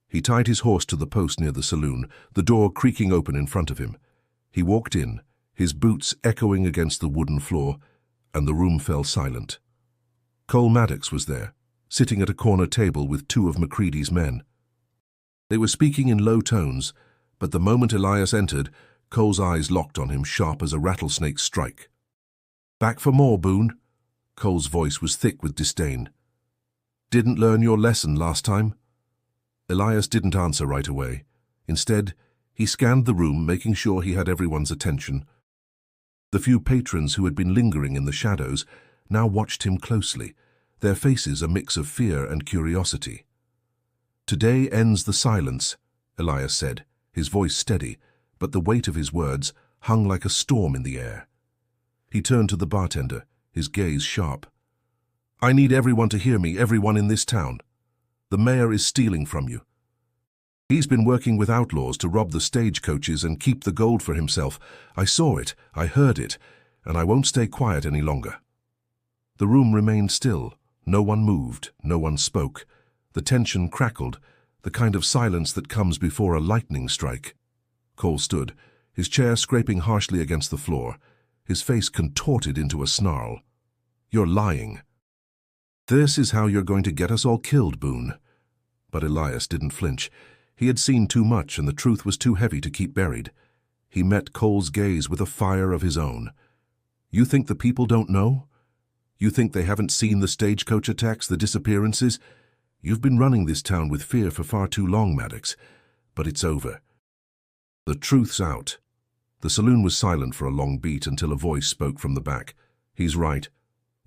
Speaker 1: He tied his horse to the post near the saloon, the door creaking open in front of him. He walked in, his boots echoing against the wooden floor, and the room fell silent. Cole Maddox was there, sitting at a corner table with two of Macready's men. They were speaking in low tones, but the moment Elias entered, Cole's eyes locked on him, sharp as a rattlesnake's strike. "Back for more, Boone?" Cole's voice was thick with disdain. "Didn't learn your lesson last time?" Elias didn't answer right away. Instead, he scanned the room, making sure he had everyone's attention. The few patrons who had been lingering in the shadows now watched him closely, their faces a mix of fear and curiosity. "Today ends the silence," Elias said, his voice steady, but the weight of his words hung like a storm in the air. He turned to the bartender, his gaze sharp. "I need everyone to hear me, everyone in this town. The mayor is stealing from you. He's been working with outlaws to rob the stagecoaches and keep the gold for himself. I saw it, I heard it, and I won't stay quiet any longer." The room remained still. No one moved, no one spoke. The tension crackled, the kind of silence that comes before a lightning strike. Cole stood, his chair scraping harshly against the floor, his face contorted into a snarl. "You're lying. This is how you're going to get us all killed, Boone." But Elias didn't flinch. He had seen too much, and the truth was too heavy to keep buried. He met Cole's gaze with a fire of his own. "You think the people don't know? You think they haven't seen the stagecoach attacks, the disappearances? You've been running this town with fear for far too long, Maddox. But it's over. The truth's out." The saloon was silent for a long beat until a voice spoke from the back. "He's right."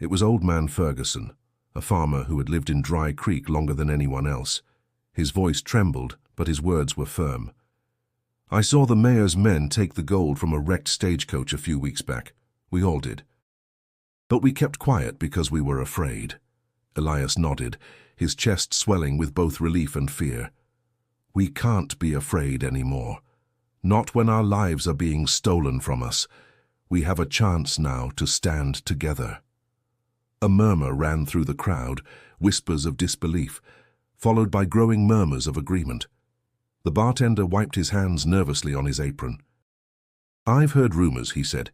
Speaker 1: It was Old Man Ferguson, a farmer who had lived in Dry Creek longer than anyone else. His voice trembled, but his words were firm. "I saw the mayor's men take the gold from a wrecked stagecoach a few weeks back. We all did. But we kept quiet because we were afraid." Elias nodded, his chest swelling with both relief and fear. "We can't be afraid anymore. Not when our lives are being stolen from us. We have a chance now to stand together." A murmur ran through the crowd, whispers of disbelief, followed by growing murmurs of agreement. The bartender wiped his hands nervously on his apron. "I've heard rumors," he said,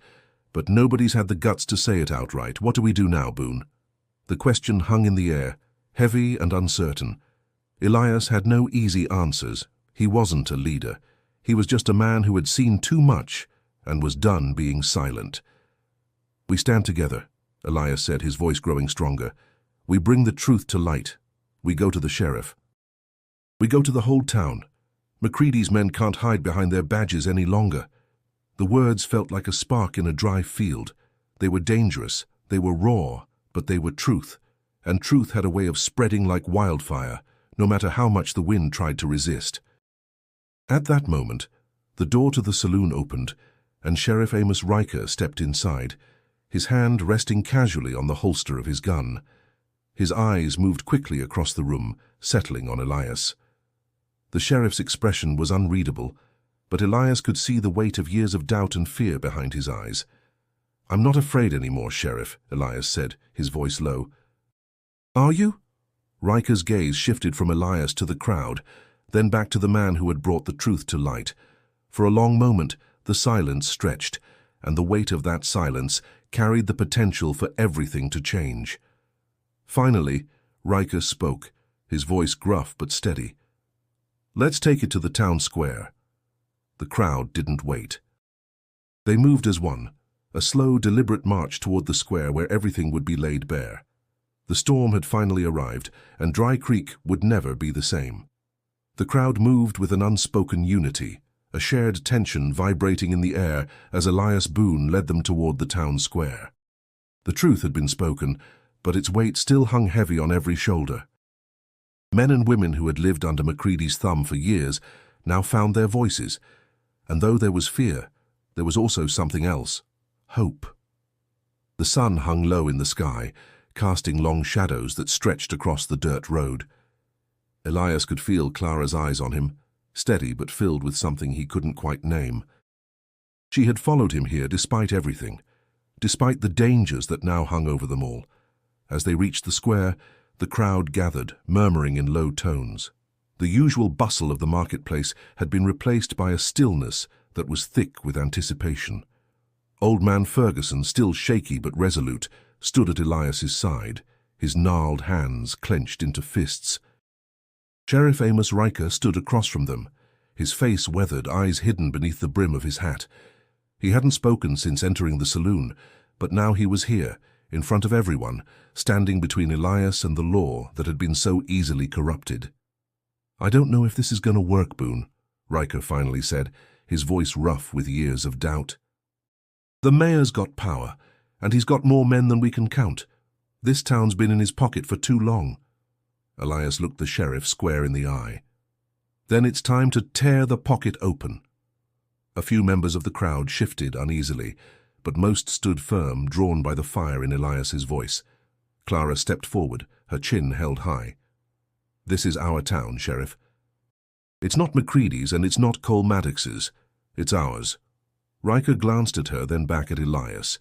Speaker 1: "but nobody's had the guts to say it outright. What do we do now, Boone?" The question hung in the air, heavy and uncertain. Elias had no easy answers. He wasn't a leader. He was just a man who had seen too much and was done being silent. "We stand together," Elias said, his voice growing stronger. "We bring the truth to light. We go to the sheriff. We go to the whole town. Macready's men can't hide behind their badges any longer." The words felt like a spark in a dry field. They were dangerous, they were raw, but they were truth, and truth had a way of spreading like wildfire, no matter how much the wind tried to resist. At that moment, the door to the saloon opened, and Sheriff Amos Riker stepped inside, his hand resting casually on the holster of his gun. His eyes moved quickly across the room, settling on Elias. The sheriff's expression was unreadable, but Elias could see the weight of years of doubt and fear behind his eyes. "I'm not afraid anymore, Sheriff," Elias said, his voice low. "Are you?" Riker's gaze shifted from Elias to the crowd, then back to the man who had brought the truth to light. For a long moment, the silence stretched, and the weight of that silence carried the potential for everything to change. Finally, Riker spoke, his voice gruff but steady. "Let's take it to the town square." The crowd didn't wait. They moved as one, a slow, deliberate march toward the square where everything would be laid bare. The storm had finally arrived, and Dry Creek would never be the same. The crowd moved with an unspoken unity, a shared tension vibrating in the air as Elias Boone led them toward the town square. The truth had been spoken, but its weight still hung heavy on every shoulder. Men and women who had lived under MacReady's thumb for years now found their voices, and though there was fear, there was also something else: hope. The sun hung low in the sky, casting long shadows that stretched across the dirt road. Elias could feel Clara's eyes on him, steady but filled with something he couldn't quite name. She had followed him here despite everything, despite the dangers that now hung over them all. As they reached the square, the crowd gathered, murmuring in low tones. The usual bustle of the marketplace had been replaced by a stillness that was thick with anticipation. Old man Ferguson, still shaky but resolute, stood at Elias's side, his gnarled hands clenched into fists. Sheriff Amos Riker stood across from them, his face weathered, eyes hidden beneath the brim of his hat. He hadn't spoken since entering the saloon, but now he was here, in front of everyone, standing between Elias and the law that had been so easily corrupted. "I don't know if this is going to work, Boone," Riker finally said, his voice rough with years of doubt. "The mayor's got power, and he's got more men than we can count. This town's been in his pocket for too long." Elias looked the sheriff square in the eye. "Then it's time to tear the pocket open." A few members of the crowd shifted uneasily, but most stood firm, drawn by the fire in Elias's voice. Clara stepped forward, her chin held high. "This is our town, Sheriff. It's not MacReady's and it's not Cole Maddox's. It's ours." Riker glanced at her, then back at Elias.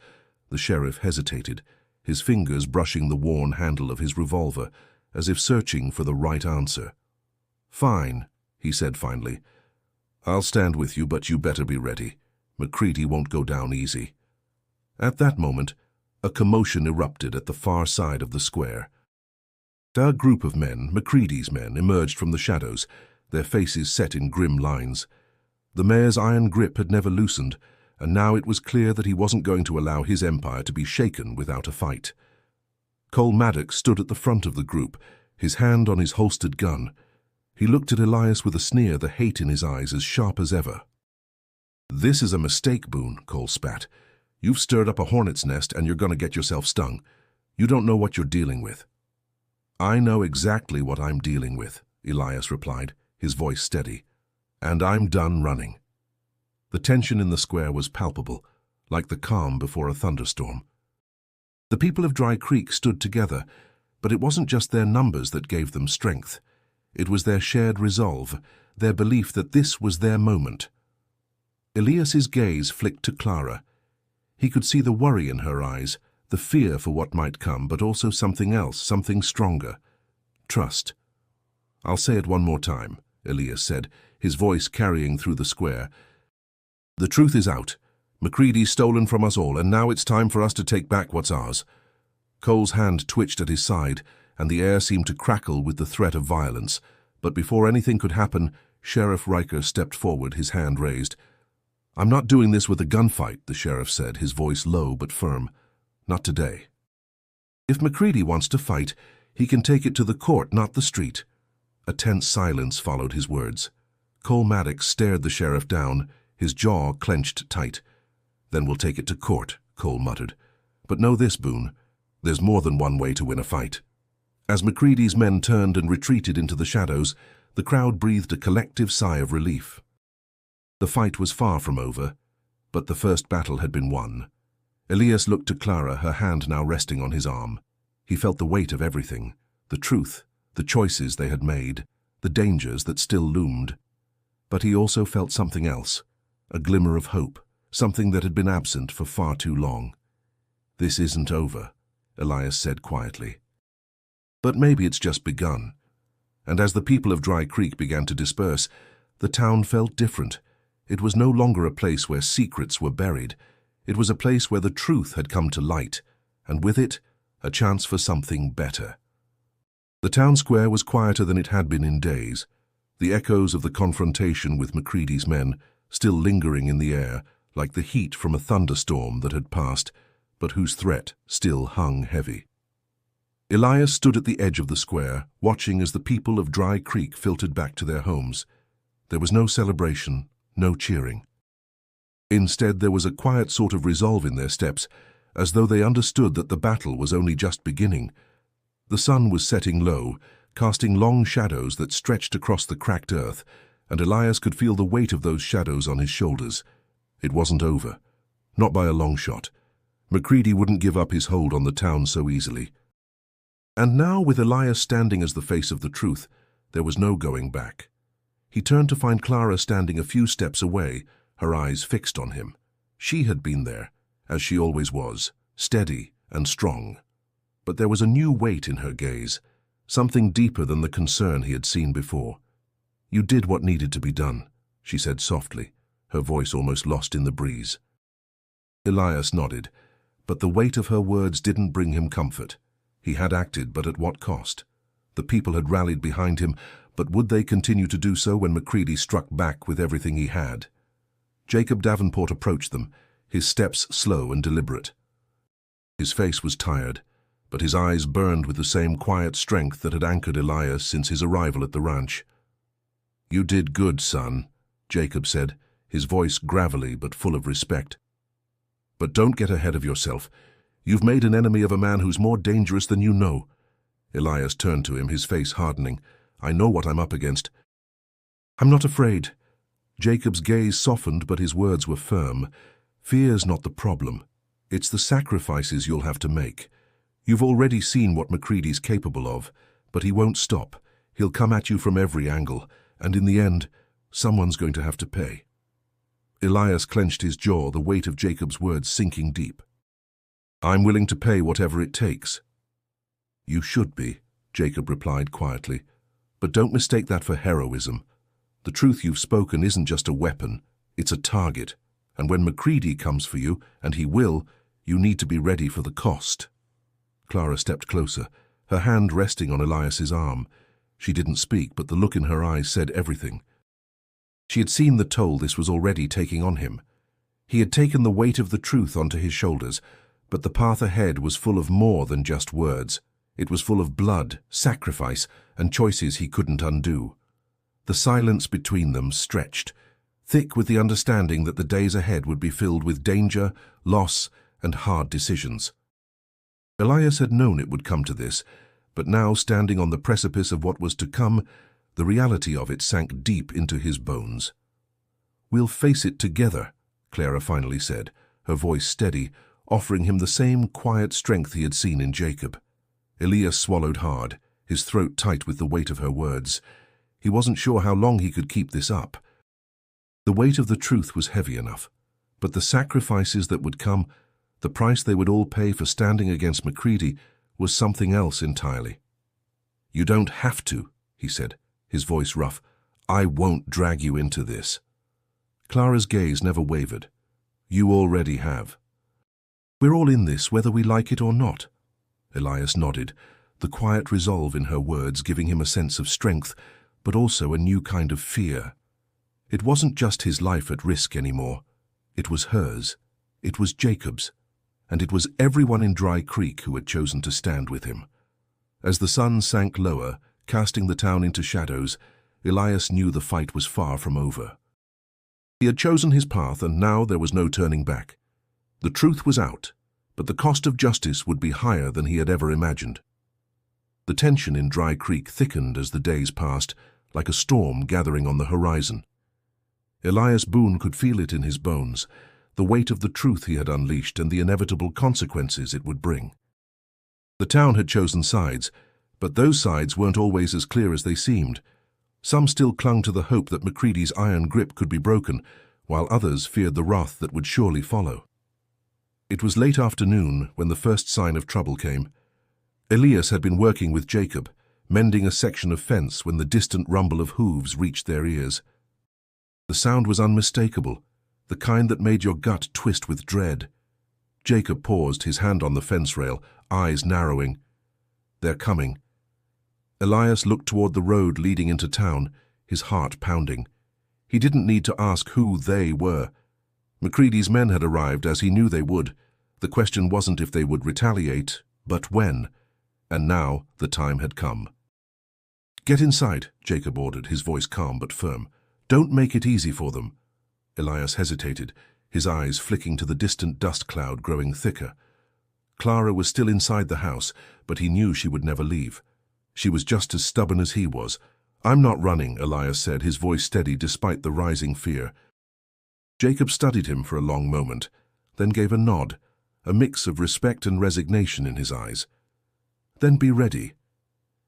Speaker 1: The sheriff hesitated, his fingers brushing the worn handle of his revolver, as if searching for the right answer. "Fine," he said finally. "I'll stand with you, but you better be ready. MacReady won't go down easy." At that moment, a commotion erupted at the far side of the square. A group of men, MacReady's men, emerged from the shadows, their faces set in grim lines. The mayor's iron grip had never loosened, and now it was clear that he wasn't going to allow his empire to be shaken without a fight. Cole Maddox stood at the front of the group, his hand on his holstered gun. He looked at Elias with a sneer, the hate in his eyes as sharp as ever. "This is a mistake, Boone," Cole spat. "You've stirred up a hornet's nest and you're going to get yourself stung. You don't know what you're dealing with." "I know exactly what I'm dealing with," Elias replied, his voice steady. "And I'm done running." The tension in the square was palpable, like the calm before a thunderstorm. The people of Dry Creek stood together, but it wasn't just their numbers that gave them strength. It was their shared resolve, their belief that this was their moment. Elias's gaze flicked to Clara. He could see the worry in her eyes, the fear for what might come, but also something else, something stronger. Trust. "I'll say it one more time," Elias said, his voice carrying through the square. "The truth is out. MacReady's stolen from us all, and now it's time for us to take back what's ours." Cole's hand twitched at his side, and the air seemed to crackle with the threat of violence. But before anything could happen, Sheriff Riker stepped forward, his hand raised. "I'm not doing this with a gunfight," the sheriff said, his voice low but firm. "Not today. If MacReady wants to fight, he can take it to the court, not the street." A tense silence followed his words. Cole Maddox stared the sheriff down, his jaw clenched tight. "Then we'll take it to court," Cole muttered. "But know this, Boone, there's more than one way to win a fight." As MacReady's men turned and retreated into the shadows, the crowd breathed a collective sigh of relief. The fight was far from over, but the first battle had been won. Elias looked to Clara, her hand now resting on his arm. He felt the weight of everything, the truth, the choices they had made, the dangers that still loomed. But he also felt something else, a glimmer of hope, something that had been absent for far too long. "This isn't over," Elias said quietly. "But maybe it's just begun." And as the people of Dry Creek began to disperse, the town felt different. It was no longer a place where secrets were buried. It was a place where the truth had come to light, and with it, a chance for something better. The town square was quieter than it had been in days, the echoes of the confrontation with Macready's men still lingering in the air like the heat from a thunderstorm that had passed, but whose threat still hung heavy. Elias stood at the edge of the square, watching as the people of Dry Creek filtered back to their homes. There was no celebration, no cheering. Instead, there was a quiet sort of resolve in their steps, as though they understood that the battle was only just beginning. The sun was setting low, casting long shadows that stretched across the cracked earth, and Elias could feel the weight of those shadows on his shoulders. It wasn't over. Not by a long shot. Macready wouldn't give up his hold on the town so easily. And now, with Elias standing as the face of the truth, there was no going back. He turned to find Clara standing a few steps away, her eyes fixed on him. She had been there, as she always was, steady and strong. But there was a new weight in her gaze, something deeper than the concern he had seen before. "You did what needed to be done," she said softly, her voice almost lost in the breeze. Elias nodded, but the weight of her words didn't bring him comfort. He had acted, but at what cost? The people had rallied behind him, but would they continue to do so when Macready struck back with everything he had? Jacob Davenport approached them, his steps slow and deliberate. His face was tired, but his eyes burned with the same quiet strength that had anchored Elias since his arrival at the ranch. "You did good, son," Jacob said, his voice gravelly but full of respect. "But don't get ahead of yourself. You've made an enemy of a man who's more dangerous than you know." Elias turned to him, his face hardening. "I know what I'm up against." "I'm not afraid." Jacob's gaze softened, but his words were firm. "Fear's not the problem. It's the sacrifices you'll have to make. You've already seen what Macready's capable of, but he won't stop. He'll come at you from every angle, and in the end, someone's going to have to pay." Elias clenched his jaw, the weight of Jacob's words sinking deep. "I'm willing to pay whatever it takes." "You should be," Jacob replied quietly. "But don't mistake that for heroism. The truth you've spoken isn't just a weapon, it's a target. And when Macready comes for you, and he will, you need to be ready for the cost." Clara stepped closer, her hand resting on Elias's arm. She didn't speak, but the look in her eyes said everything. She had seen the toll this was already taking on him. He had taken the weight of the truth onto his shoulders, but the path ahead was full of more than just words. It was full of blood, sacrifice, and choices he couldn't undo. The silence between them stretched, thick with the understanding that the days ahead would be filled with danger, loss, and hard decisions. Elias had known it would come to this, but now, standing on the precipice of what was to come, the reality of it sank deep into his bones. "We'll face it together," Clara finally said, her voice steady, offering him the same quiet strength he had seen in Jacob. Elias swallowed hard, his throat tight with the weight of her words. He wasn't sure how long he could keep this up. The weight of the truth was heavy enough, but the sacrifices that would come, the price they would all pay for standing against Macready, was something else entirely. "You don't have to," he said, his voice rough. "I won't drag you into this." Clara's gaze never wavered. "You already have." "We're all in this, whether we like it or not." Elias nodded, the quiet resolve in her words giving him a sense of strength, but also a new kind of fear. It wasn't just his life at risk anymore. It was hers. It was Jacob's. And it was everyone in Dry Creek who had chosen to stand with him. As the sun sank lower, casting the town into shadows, Elias knew the fight was far from over. He had chosen his path, and now there was no turning back. The truth was out, but the cost of justice would be higher than he had ever imagined. The tension in Dry Creek thickened as the days passed, like a storm gathering on the horizon. Elias Boone could feel it in his bones, the weight of the truth he had unleashed and the inevitable consequences it would bring. The town had chosen sides, but those sides weren't always as clear as they seemed. Some still clung to the hope that Macready's iron grip could be broken, while others feared the wrath that would surely follow. It was late afternoon when the first sign of trouble came. Elias had been working with Jacob, mending a section of fence when the distant rumble of hooves reached their ears. The sound was unmistakable, the kind that made your gut twist with dread. Jacob paused, his hand on the fence rail, eyes narrowing. "They're coming." Elias looked toward the road leading into town, his heart pounding. He didn't need to ask who they were. Macready's men had arrived, as he knew they would. The question wasn't if they would retaliate, but when. And now the time had come. "Get inside," Jacob ordered, his voice calm but firm. "Don't make it easy for them." Elias hesitated, his eyes flicking to the distant dust cloud growing thicker. Clara was still inside the house, but he knew she would never leave. She was just as stubborn as he was. "I'm not running," Elias said, his voice steady despite the rising fear. Jacob studied him for a long moment, then gave a nod, a mix of respect and resignation in his eyes. "Then be ready.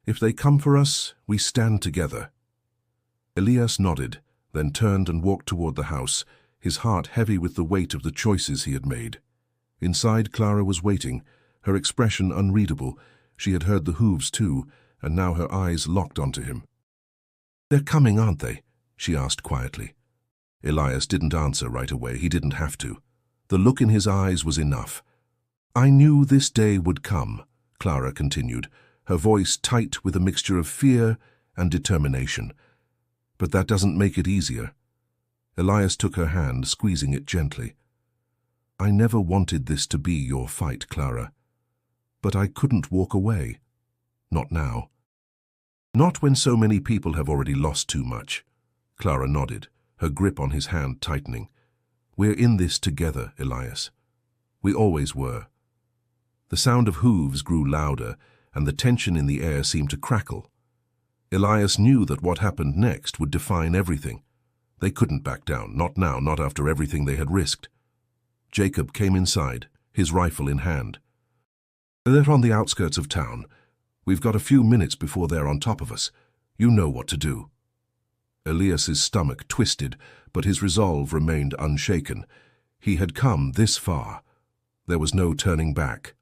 Speaker 1: If they come for us, we stand together." Elias nodded, then turned and walked toward the house, his heart heavy with the weight of the choices he had made. Inside, Clara was waiting, her expression unreadable. She had heard the hooves too, and now her eyes locked onto him. "They're coming, aren't they?" she asked quietly. Elias didn't answer right away. He didn't have to. The look in his eyes was enough. "I knew this day would come," Clara continued, her voice tight with a mixture of fear and determination. "But that doesn't make it easier." Elias took her hand, squeezing it gently. "I never wanted this to be your fight, Clara. But I couldn't walk away. Not now. Not when so many people have already lost too much." Clara nodded, her grip on his hand tightening. "We're in this together, Elias. We always were." The sound of hooves grew louder, and the tension in the air seemed to crackle. Elias knew that what happened next would define everything. They couldn't back down, not now, not after everything they had risked. Jacob came inside, his rifle in hand. "They're on the outskirts of town. We've got a few minutes before they're on top of us. You know what to do." Elias's stomach twisted, but his resolve remained unshaken. He had come this far. There was no turning back.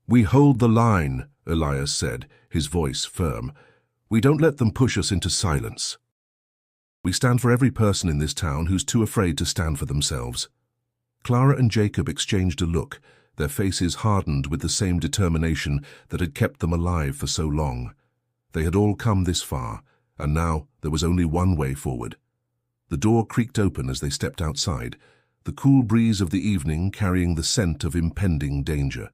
Speaker 1: "We hold the line," Elias said, his voice firm. "We don't let them push us into silence. We stand for every person in this town who's too afraid to stand for themselves." Clara and Jacob exchanged a look, their faces hardened with the same determination that had kept them alive for so long. They had all come this far, and now there was only one way forward. The door creaked open as they stepped outside, the cool breeze of the evening carrying the scent of impending danger.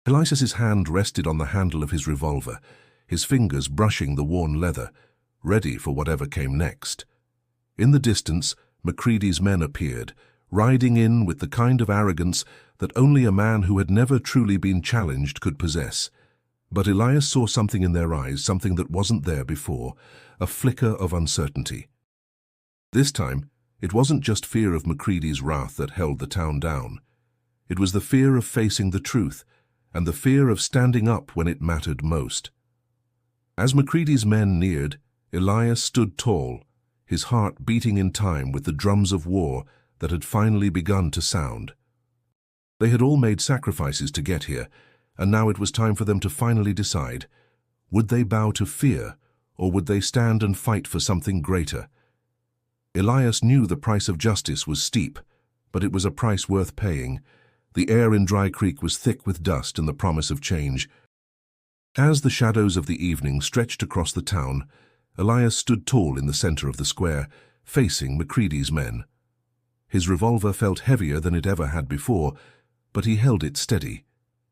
Speaker 1: Elias's hand rested on the handle of his revolver, his fingers brushing the worn leather, ready for whatever came next. In the distance, Macready's men appeared, riding in with the kind of arrogance that only a man who had never truly been challenged could possess. But Elias saw something in their eyes, something that wasn't there before, a flicker of uncertainty. This time, it wasn't just fear of Macready's wrath that held the town down. It was the fear of facing the truth, and the fear of standing up when it mattered most. As Macready's men neared, Elias stood tall, his heart beating in time with the drums of war that had finally begun to sound. They had all made sacrifices to get here, and now it was time for them to finally decide. Would they bow to fear, or would they stand and fight for something greater? Elias knew the price of justice was steep, but it was a price worth paying. The air in Dry Creek was thick with dust and the promise of change. As the shadows of the evening stretched across the town, Elias stood tall in the center of the square, facing Macready's men. His revolver felt heavier than it ever had before, but he held it steady,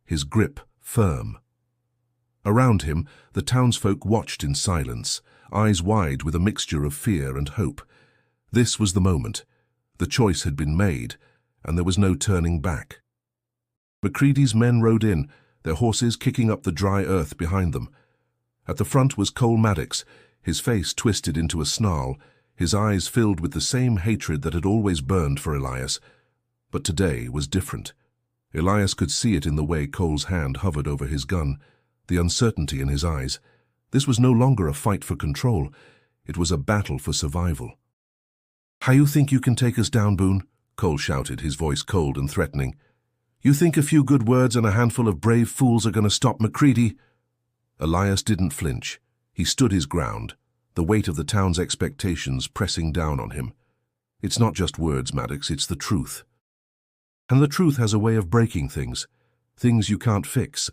Speaker 1: his grip firm. Around him, the townsfolk watched in silence, eyes wide with a mixture of fear and hope. This was the moment. The choice had been made, and there was no turning back. Macready's men rode in, their horses kicking up the dry earth behind them. At the front was Cole Maddox, his face twisted into a snarl, his eyes filled with the same hatred that had always burned for Elias. But today was different. Elias could see it in the way Cole's hand hovered over his gun, the uncertainty in his eyes. This was no longer a fight for control. It was a battle for survival. "How you think you can take us down, Boone?" Cole shouted, his voice cold and threatening. "You think a few good words and a handful of brave fools are going to stop Macready?" Elias didn't flinch. He stood his ground, the weight of the town's expectations pressing down on him. "It's not just words, Maddox, it's the truth. And the truth has a way of breaking things you can't fix."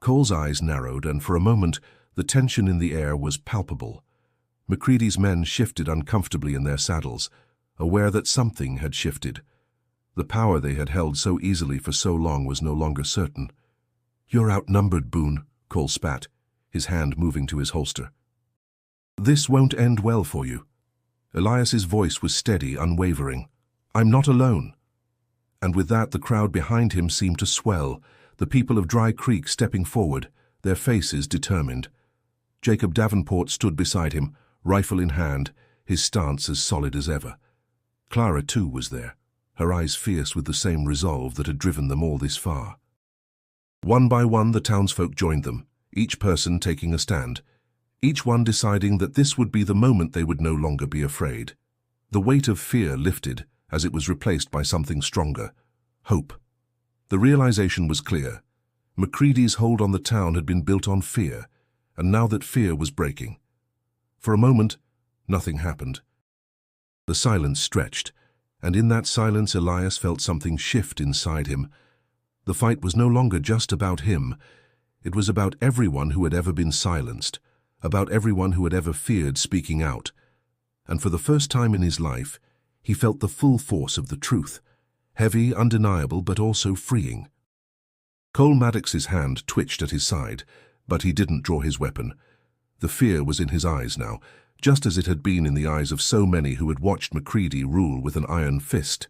Speaker 1: Cole's eyes narrowed, and for a moment the tension in the air was palpable. Macready's men shifted uncomfortably in their saddles, aware that something had shifted. The power they had held so easily for so long was no longer certain. "You're outnumbered, Boone," Cole spat, his hand moving to his holster. "This won't end well for you." Elias's voice was steady, unwavering. "I'm not alone." And with that, the crowd behind him seemed to swell, the people of Dry Creek stepping forward, their faces determined. Jacob Davenport stood beside him, rifle in hand, his stance as solid as ever. Clara, too, was there, her eyes fierce with the same resolve that had driven them all this far. One by one, the townsfolk joined them, each person taking a stand, each one deciding that this would be the moment they would no longer be afraid. The weight of fear lifted as it was replaced by something stronger, hope. The realization was clear. Macready's hold on the town had been built on fear, and now that fear was breaking. For a moment, nothing happened. The silence stretched, and in that silence Elias felt something shift inside him. The fight was no longer just about him. It was about everyone who had ever been silenced, about everyone who had ever feared speaking out. And for the first time in his life, he felt the full force of the truth, heavy, undeniable, but also freeing. Cole Maddox's hand twitched at his side, but he didn't draw his weapon. The fear was in his eyes now, just as it had been in the eyes of so many who had watched Macready rule with an iron fist.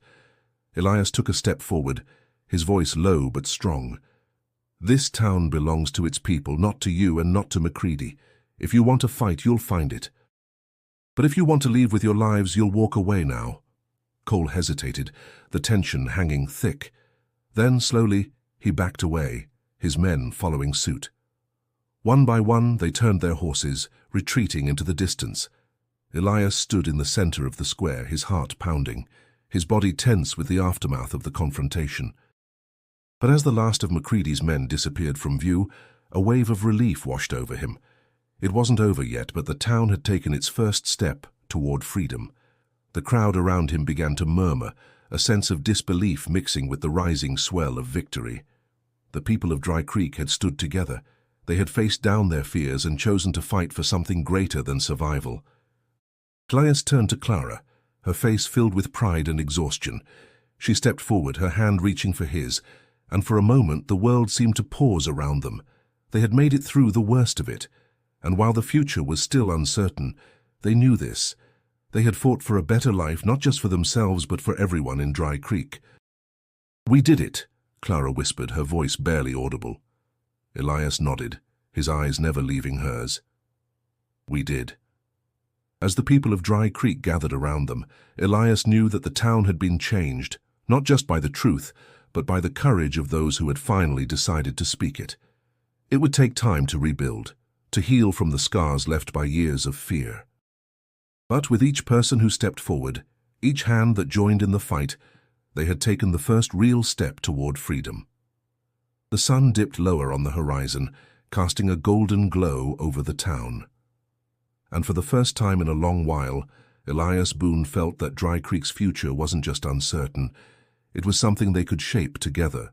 Speaker 1: Elias took a step forward, his voice low but strong. "This town belongs to its people, not to you and not to Macready. If you want to fight, you'll find it. But if you want to leave with your lives, you'll walk away now." Cole hesitated, the tension hanging thick. Then, slowly, he backed away, his men following suit. One by one, they turned their horses, retreating into the distance. Elias stood in the center of the square, his heart pounding, his body tense with the aftermath of the confrontation. But as the last of Macready's men disappeared from view, a wave of relief washed over him. It wasn't over yet, but the town had taken its first step toward freedom. The crowd around him began to murmur, a sense of disbelief mixing with the rising swell of victory. The people of Dry Creek had stood together. They had faced down their fears and chosen to fight for something greater than survival. Elias turned to Clara, her face filled with pride and exhaustion. She stepped forward, her hand reaching for his, and for a moment the world seemed to pause around them. They had made it through the worst of it, and while the future was still uncertain, they knew this. They had fought for a better life, not just for themselves, but for everyone in Dry Creek. "We did it," Clara whispered, her voice barely audible. Elias nodded, his eyes never leaving hers. "We did." As the people of Dry Creek gathered around them, Elias knew that the town had been changed, not just by the truth, but by the courage of those who had finally decided to speak it. It would take time to rebuild, to heal from the scars left by years of fear. But with each person who stepped forward, each hand that joined in the fight, they had taken the first real step toward freedom. The sun dipped lower on the horizon, casting a golden glow over the town. And for the first time in a long while, Elias Boone felt that Dry Creek's future wasn't just uncertain. It was something they could shape together.